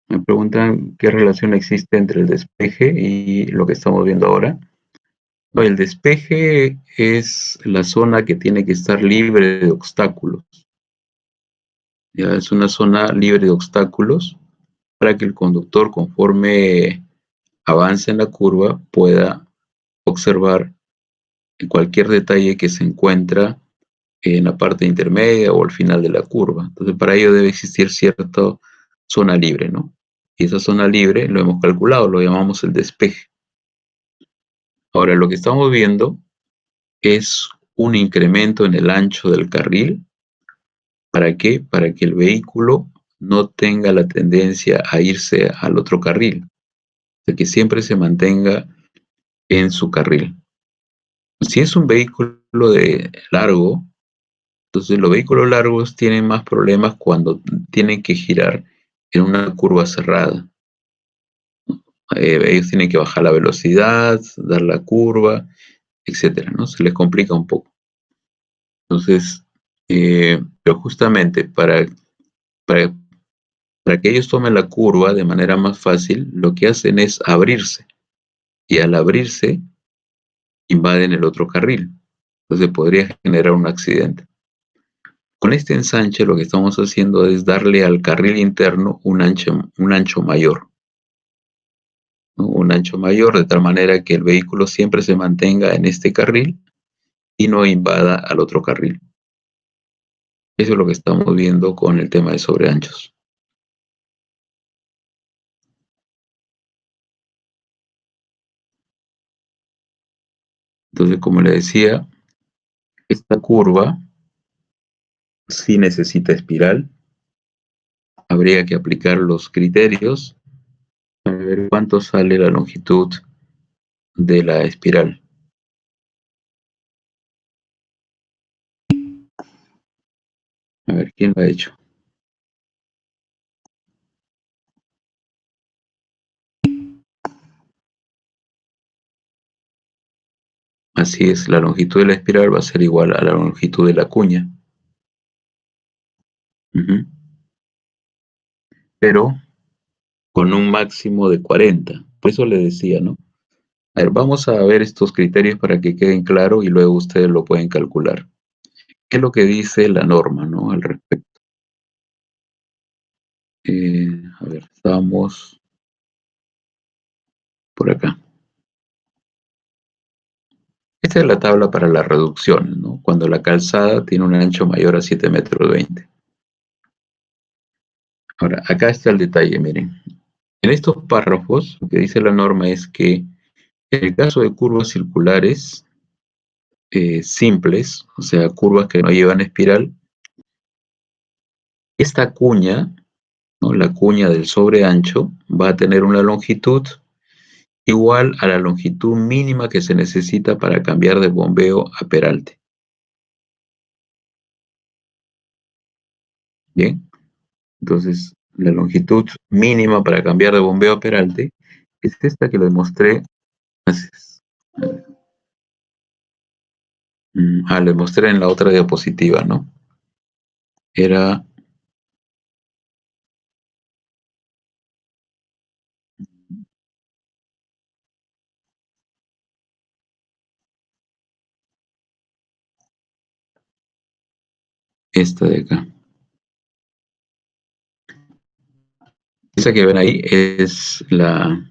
S1: Me preguntan qué relación existe entre el despeje y lo que estamos viendo ahora. No, el despeje es la zona que tiene que estar libre de obstáculos. Ya es una zona libre de obstáculos para que el conductor, conforme avance en la curva, pueda observar cualquier detalle que se encuentra en la parte intermedia o al final de la curva. Entonces, para ello debe existir cierta zona libre, ¿no? Y esa zona libre lo hemos calculado, lo llamamos el despeje. Ahora, lo que estamos viendo es un incremento en el ancho del carril. ¿Para qué? Para que el vehículo no tenga la tendencia a irse al otro carril, o sea, que siempre se mantenga en su carril. Si es un vehículo de largo, entonces los vehículos largos tienen más problemas cuando tienen que girar en una curva cerrada. Ellos tienen que bajar la velocidad, dar la curva, etcétera, ¿no? Se les complica un poco. Entonces, pero justamente para, para que ellos tomen la curva de manera más fácil, lo que hacen es abrirse. Y al abrirse, invaden el otro carril. Entonces podría generar un accidente. Con este ensanche lo que estamos haciendo es darle al carril interno un ancho mayor, ¿no? Un ancho mayor de tal manera que el vehículo siempre se mantenga en este carril y no invada al otro carril. Eso es lo que estamos viendo con el tema de sobreanchos. Entonces, como le decía, esta curva sí necesita espiral. Habría que aplicar los criterios para ver cuánto sale la longitud de la espiral. A ver quién lo ha hecho. Así es, la longitud de la espiral va a ser igual a la longitud de la cuña. Ujú. Pero con un máximo de 40. Por eso le decía, ¿no? A ver, vamos a ver estos criterios para que queden claros y luego ustedes lo pueden calcular. ¿Qué es lo que dice la norma, ¿no? Al respecto. A ver, estamos por acá. Esta es la tabla para las reducciones, ¿no? Cuando la calzada tiene un ancho mayor a 7 metros 20. Ahora, acá está el detalle, miren. En estos párrafos, lo que dice la norma es que en el caso de curvas circulares simples, o sea, curvas que no llevan espiral, esta cuña, ¿no? La cuña del sobreancho, va a tener una longitud igual a la longitud mínima que se necesita para cambiar de bombeo a peralte. Bien, entonces la longitud mínima para cambiar de bombeo a peralte es esta que lo demostré. Lo mostré en la otra diapositiva, ¿no? Era esta de acá. Esa que ven ahí es la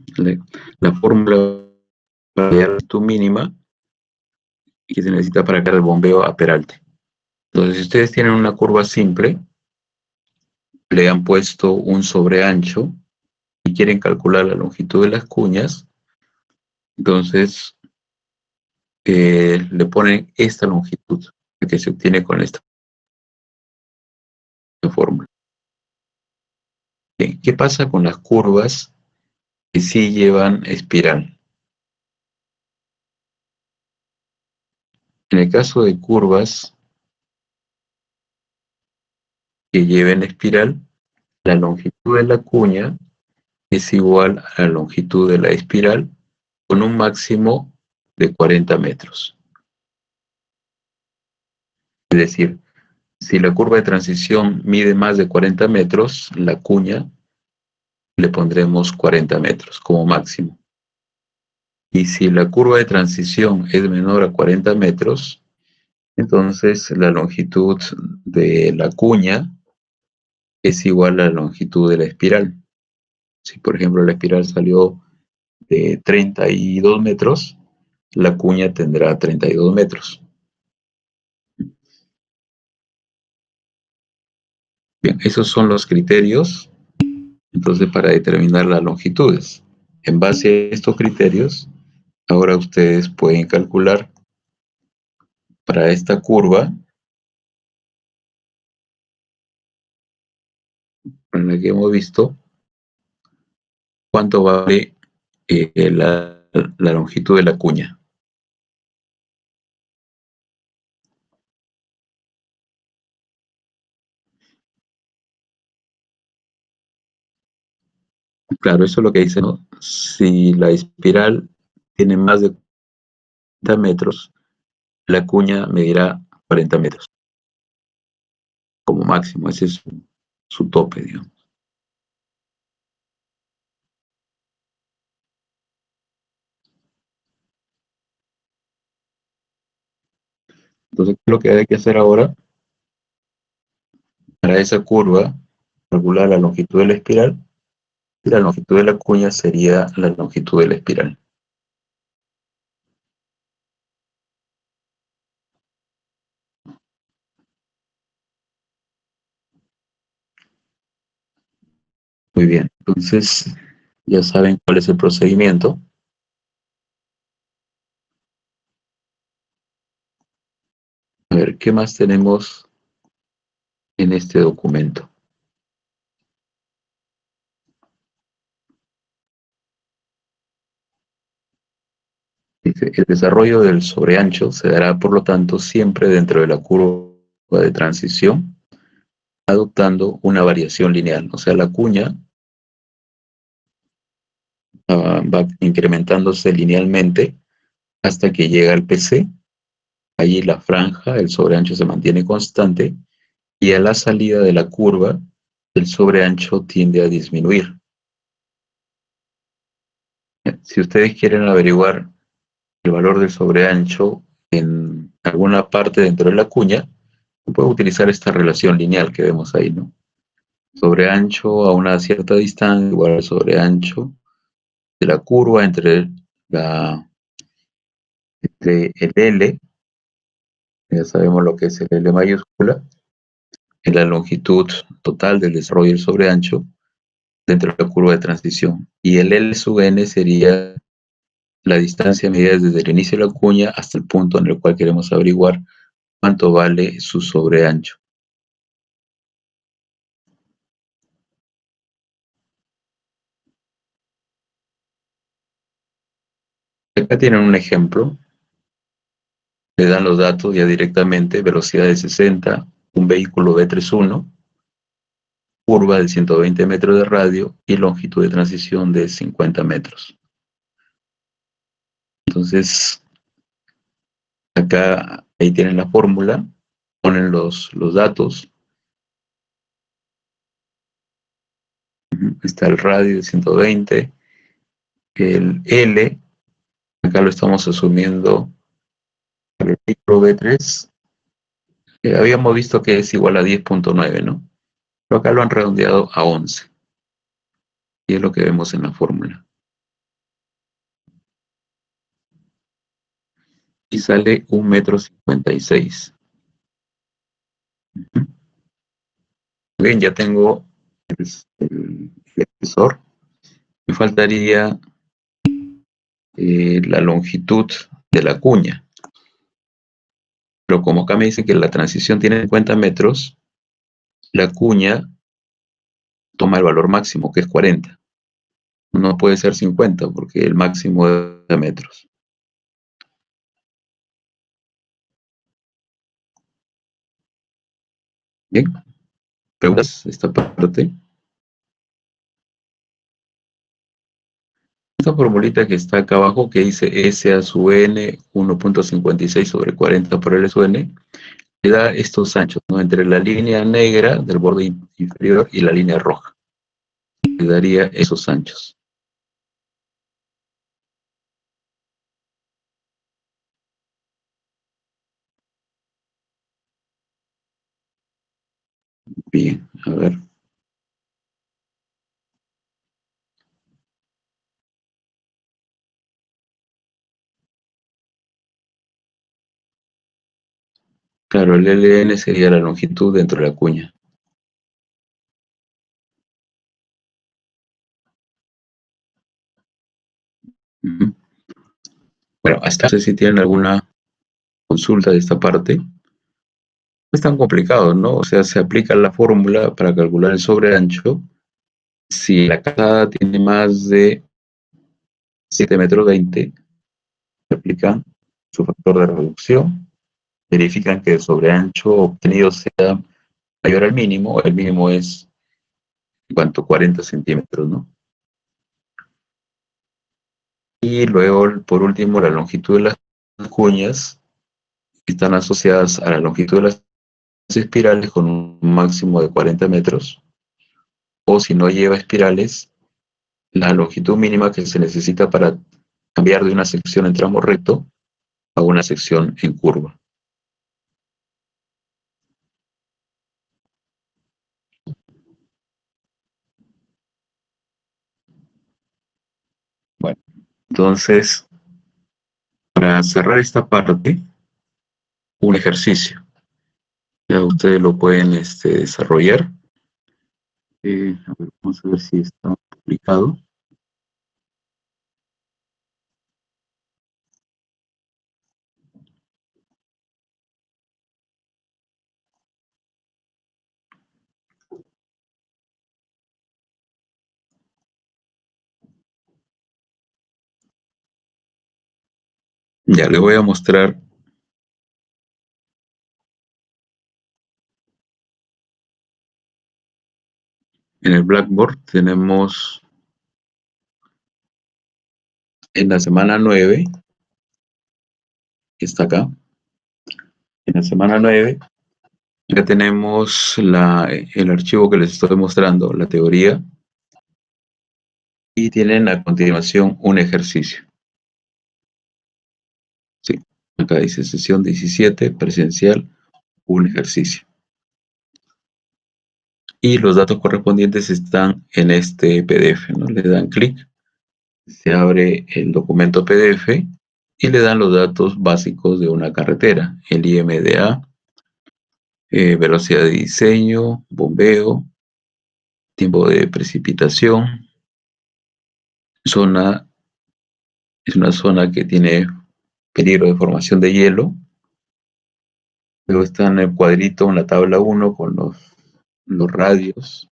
S1: fórmula para hallar la longitud mínima que se necesita para cambiar de bombeo a peralte. Entonces, si ustedes tienen una curva simple, le han puesto un sobreancho y quieren calcular la longitud de las cuñas, entonces le ponen esta longitud que se obtiene con esta fórmula. Bien, ¿qué pasa con las curvas que sí llevan espiral? En el caso de curvas que lleven espiral, la longitud de la cuña es igual a la longitud de la espiral con un máximo de 40 metros. Es decir, si la curva de transición mide más de 40 metros, la cuña le pondremos 40 metros como máximo. Y si la curva de transición es menor a 40 metros, entonces la longitud de la cuña es igual a la longitud de la espiral. Si por ejemplo la espiral salió de 32 metros, la cuña tendrá 32 metros. Bien, esos son los criterios, entonces, para determinar las longitudes. En base a estos criterios, ahora ustedes pueden calcular para esta curva, en la que hemos visto, cuánto vale la longitud de la cuña. Claro, eso es lo que dice, ¿no? Si la espiral tiene más de 40 metros, la cuña medirá 40 metros como máximo. Ese es su tope, digamos. Entonces, lo que hay que hacer ahora para esa curva, calcular la longitud de la espiral, y la longitud de la cuña sería la longitud de la espiral. Muy bien, entonces ya saben cuál es el procedimiento. A ver, ¿qué más tenemos en este documento? Dice, el desarrollo del sobreancho se dará, por lo tanto, siempre dentro de la curva de transición, adoptando una variación lineal. O sea, la cuña va incrementándose linealmente hasta que llega al PC. Allí la franja, el sobreancho se mantiene constante y a la salida de la curva el sobreancho tiende a disminuir. Si ustedes quieren averiguar el valor del sobreancho en alguna parte dentro de la cuña, puede utilizar esta relación lineal que vemos ahí, ¿no? Sobreancho a una cierta distancia igual al sobreancho de la curva entre el L, ya sabemos lo que es el L mayúscula, en la longitud total del desarrollo del sobreancho dentro de la curva de transición. Y el L sub n sería la distancia medida desde el inicio de la cuña hasta el punto en el cual queremos averiguar cuánto vale su sobreancho. Acá tienen un ejemplo, le dan los datos ya directamente, velocidad de 60, un vehículo B31, curva de 120 metros de radio y longitud de transición de 50 metros. Entonces, acá, ahí tienen la fórmula, ponen los datos, está el radio de 120, el L, acá lo estamos asumiendo para el vehículo B3, que habíamos visto que es igual a 10.9, ¿no? Pero acá lo han redondeado a 11, y es lo que vemos en la fórmula. Y sale 1,56 m. Bien, ya tengo el espesor. Me faltaría la longitud de la cuña. Pero como acá me dice que la transición tiene 50 metros, la cuña toma el valor máximo, que es 40. No puede ser 50 porque el máximo es de metros. Bien, preguntas esta parte. Esta formulita que está acá abajo que dice S a su n 1.56 sobre 40 por L sub n, le da estos anchos, ¿no? Entre la línea negra del borde inferior y la línea roja. Le daría esos anchos. Bien, a ver. Claro, el LN sería la longitud dentro de la cuña. Ujú. Bueno, hasta no sé si tienen alguna consulta de esta parte. No es tan complicado, ¿no? O sea, se aplica la fórmula para calcular el sobreancho. Si la casada tiene más de 7,20 m, se aplica su factor de reducción, verifican que el sobreancho obtenido sea mayor al mínimo. El mínimo es, en cuanto 40 centímetros, ¿no? Y luego, por último, la longitud de las cuñas están asociadas a la longitud de las espirales con un máximo de 40 metros, o si no lleva espirales, la longitud mínima que se necesita para cambiar de una sección en tramo recto a una sección en curva. Bueno, entonces, para cerrar esta parte, un ejercicio. Ya ustedes lo pueden desarrollar. A ver, vamos a ver si está publicado. Ya les voy a mostrar. En el Blackboard tenemos en la semana 9 que está acá. En la semana 9 ya tenemos el archivo que les estoy mostrando, la teoría, y tienen a continuación un ejercicio. Sí, acá dice sesión 17, presencial, un ejercicio. Y los datos correspondientes están en este PDF, ¿no? Le dan clic, se abre el documento PDF y le dan los datos básicos de una carretera, el IMDA, velocidad de diseño, bombeo, tiempo de precipitación, zona, es una zona que tiene peligro de formación de hielo. Luego está en el cuadrito, en la tabla 1 con los radios,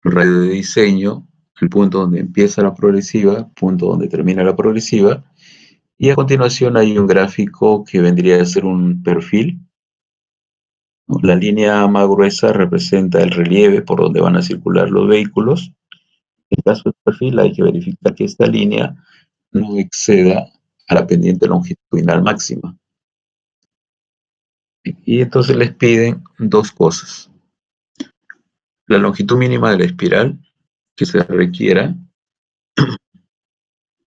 S1: el radio de diseño, el punto donde empieza la progresiva, punto donde termina la progresiva, y a continuación hay un gráfico que vendría a ser un perfil, ¿no? La línea más gruesa representa el relieve por donde van a circular los vehículos. En caso del perfil hay que verificar que esta línea no exceda a la pendiente longitudinal máxima. Y entonces les piden dos cosas. La longitud mínima de la espiral que se requiera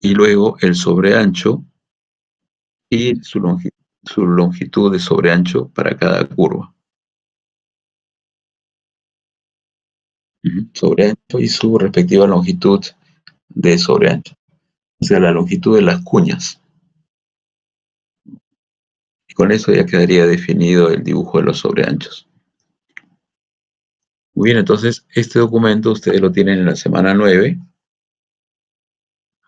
S1: y luego el sobreancho y su longitud de sobreancho para cada curva. Sobreancho y su respectiva longitud de sobreancho. O sea, la longitud de las cuñas. Y con eso ya quedaría definido el dibujo de los sobreanchos. Muy bien, entonces este documento ustedes lo tienen en la semana 9.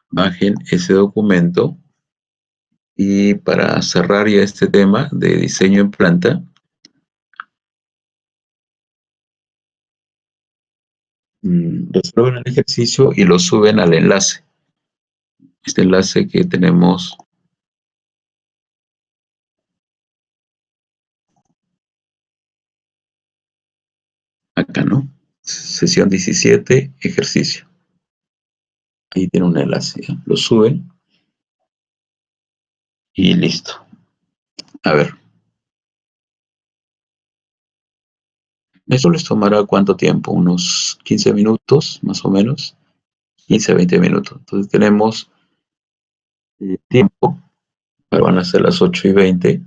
S1: Bajen ese documento y para cerrar ya este tema de diseño en planta, resuelven el ejercicio y lo suben al enlace. Este enlace que tenemos acá, ¿no? Sesión 17, ejercicio. Ahí tiene un enlace, ¿ya? Lo suben y listo. A ver, ¿eso les tomará cuánto tiempo? Unos 15 minutos, más o menos. 15 a 20 minutos. Entonces tenemos tiempo, van a ser las 8:20.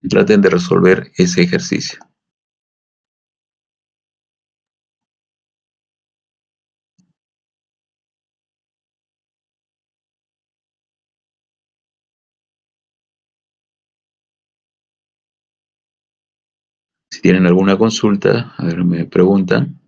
S1: Traten de resolver ese ejercicio. Si tienen alguna consulta, a ver, me preguntan.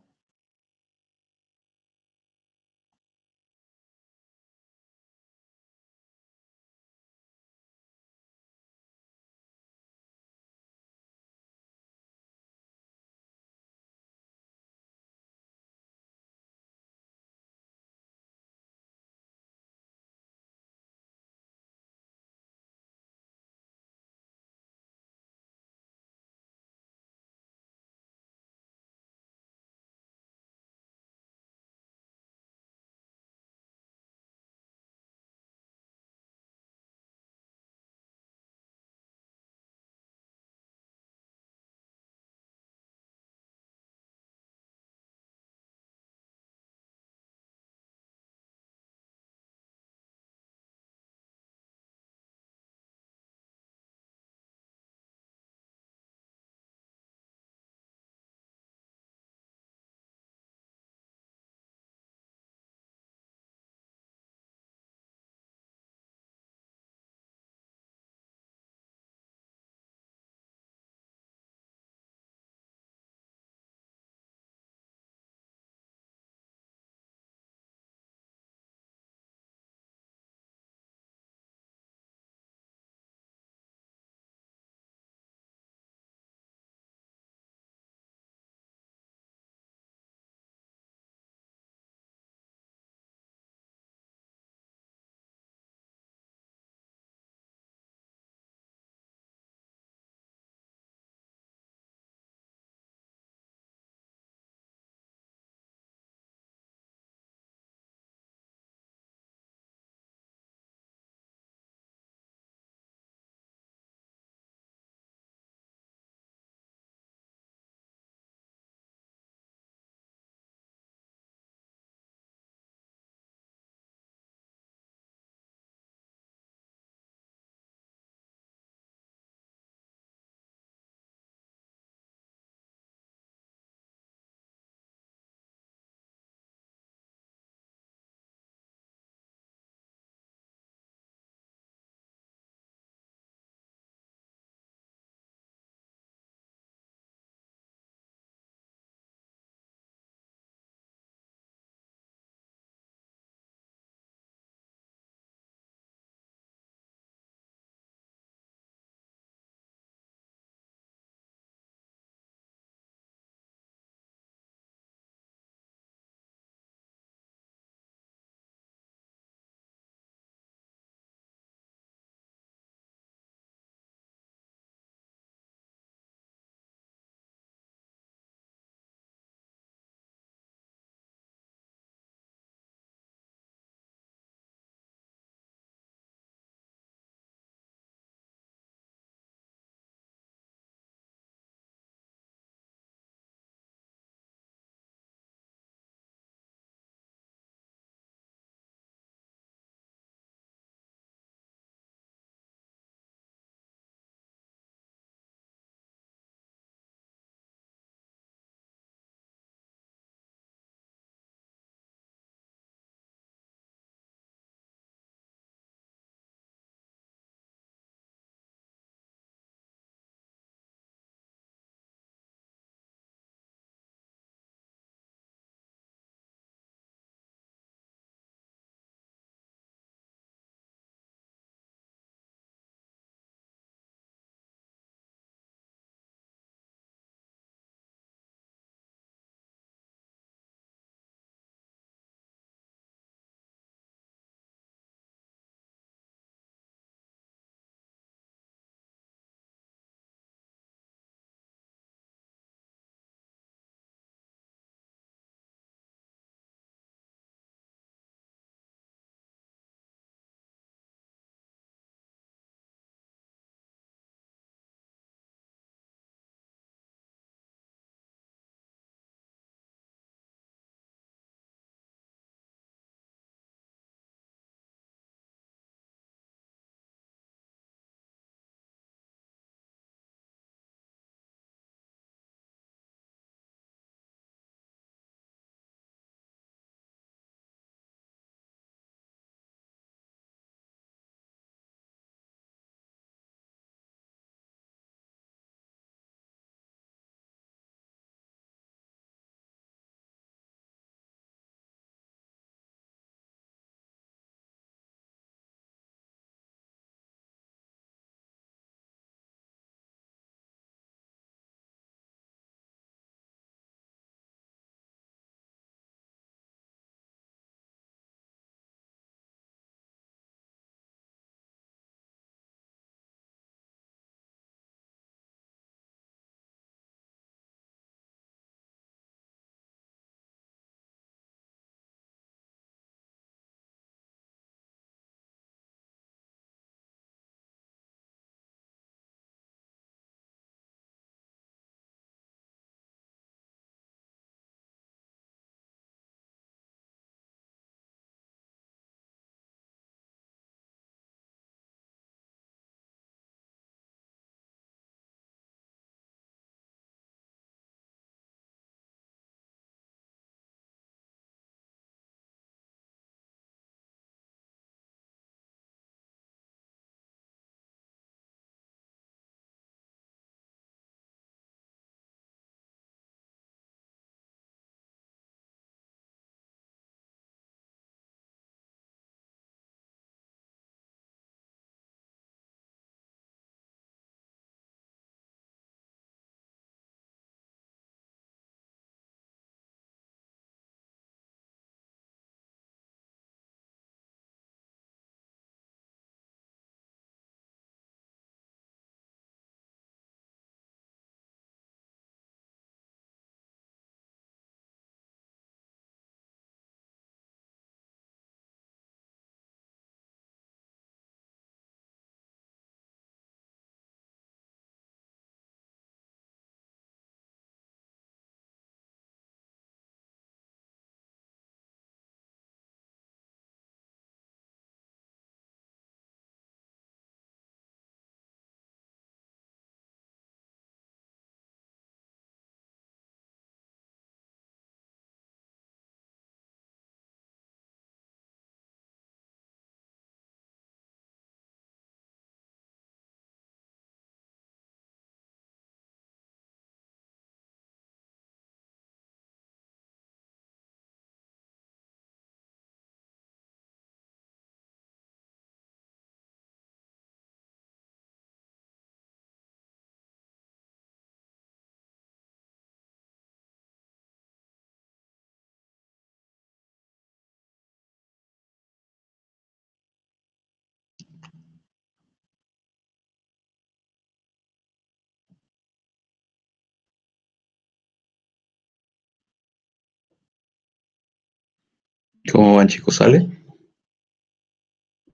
S1: ¿Cómo van, chicos? ¿Sale?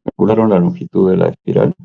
S1: Calcularon la longitud de la espiral.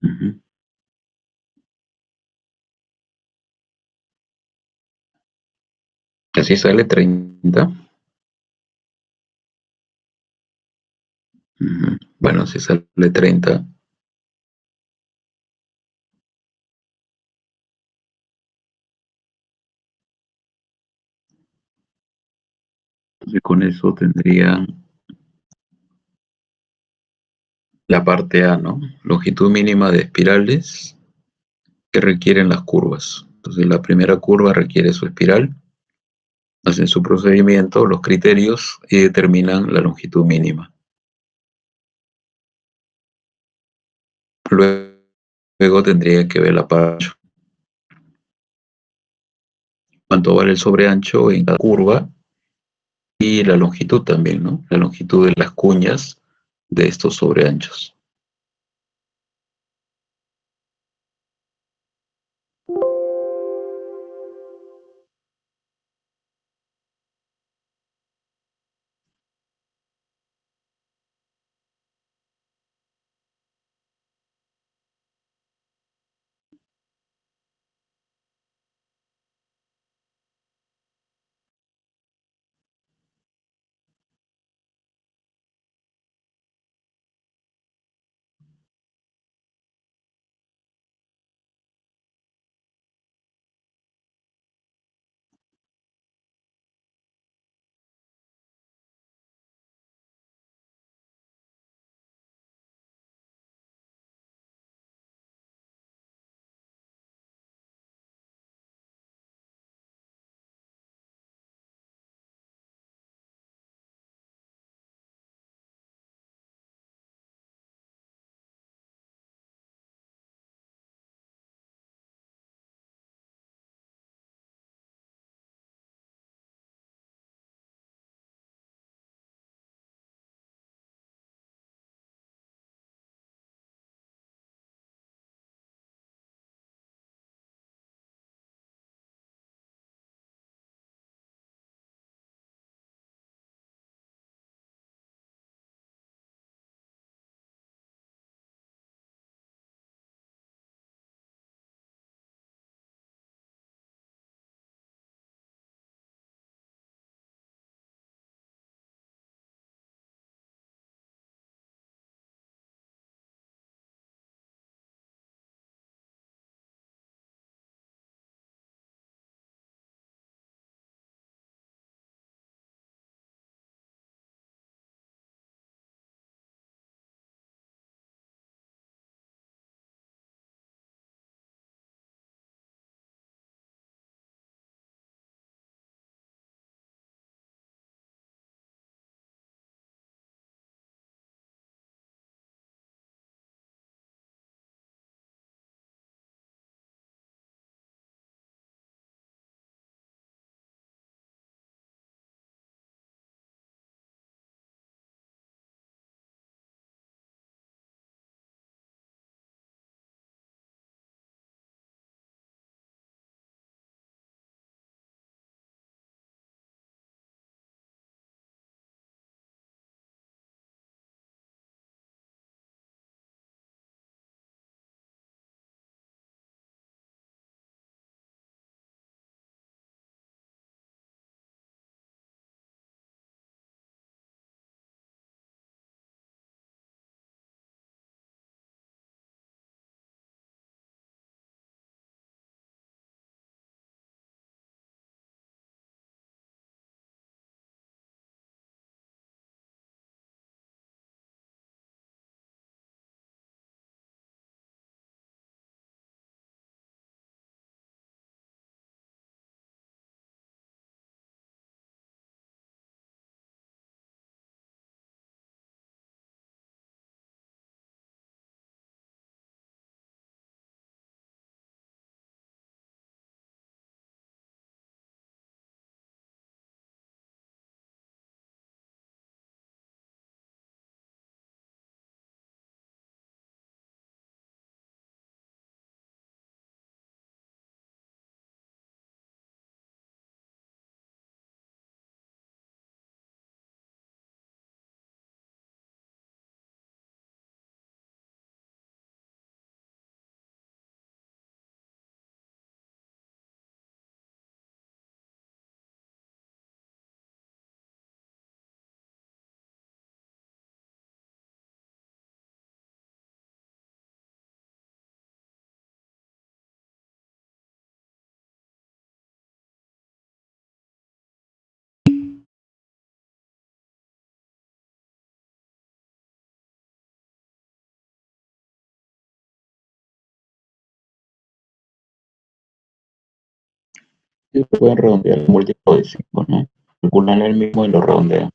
S1: Ujú. Así sale 30. Ujú. Bueno, si sale 30, entonces con eso tendrían la parte A, ¿no? Longitud mínima de espirales que requieren las curvas. Entonces la primera curva requiere su espiral, hacen su procedimiento, los criterios y determinan la longitud mínima. Luego tendría que ver la parte, cuánto vale el sobreancho en cada curva y la longitud también, ¿no? La longitud de las cuñas de estos sobreanchos. Y pueden redondear el múltiplo de 5, ¿no? Calculan el mismo y lo redondean.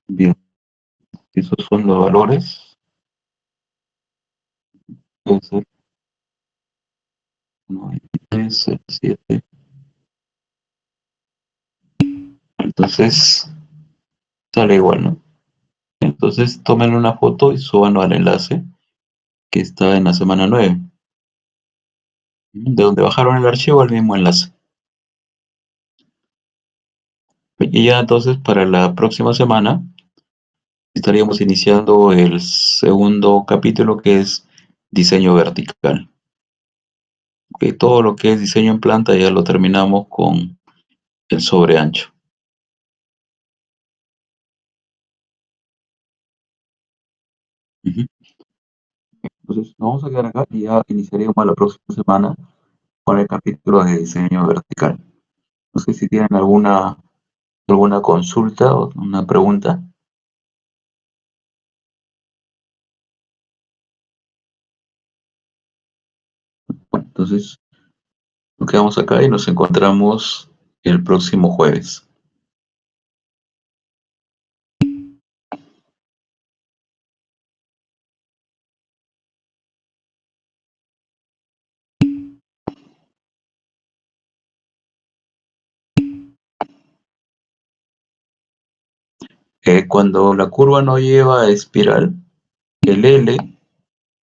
S1: Bien, esos son los valores. Puede ser 93, 07. Entonces, sale igual, ¿no? Entonces, tomen una foto y suban al enlace que está en la semana 9. De donde bajaron el archivo al mismo enlace. Y ya entonces, para la próxima semana, estaríamos iniciando el segundo capítulo que es diseño vertical. Que todo lo que es diseño en planta ya lo terminamos con el sobreancho. Ujú. Entonces, nos vamos a quedar acá y ya iniciaríamos la próxima semana con el capítulo de diseño vertical. No sé si tienen alguna consulta o una pregunta. Bueno, entonces nos quedamos acá y nos encontramos el próximo jueves. Cuando la curva no lleva espiral, el L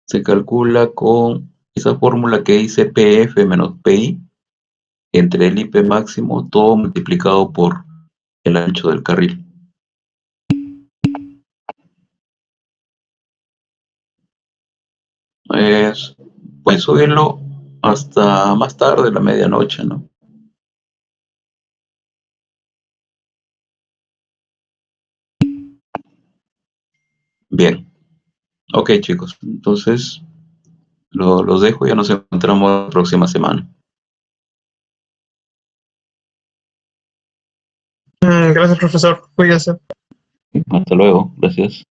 S1: se calcula con esa fórmula que dice PF menos PI entre el IP máximo, todo multiplicado por el ancho del carril. Es, puedes subirlo hasta más tarde, la medianoche, ¿no? Bien, ok chicos, entonces los dejo, ya nos encontramos la próxima semana.
S2: Gracias, profesor. Cuídese.
S1: Hasta luego, gracias.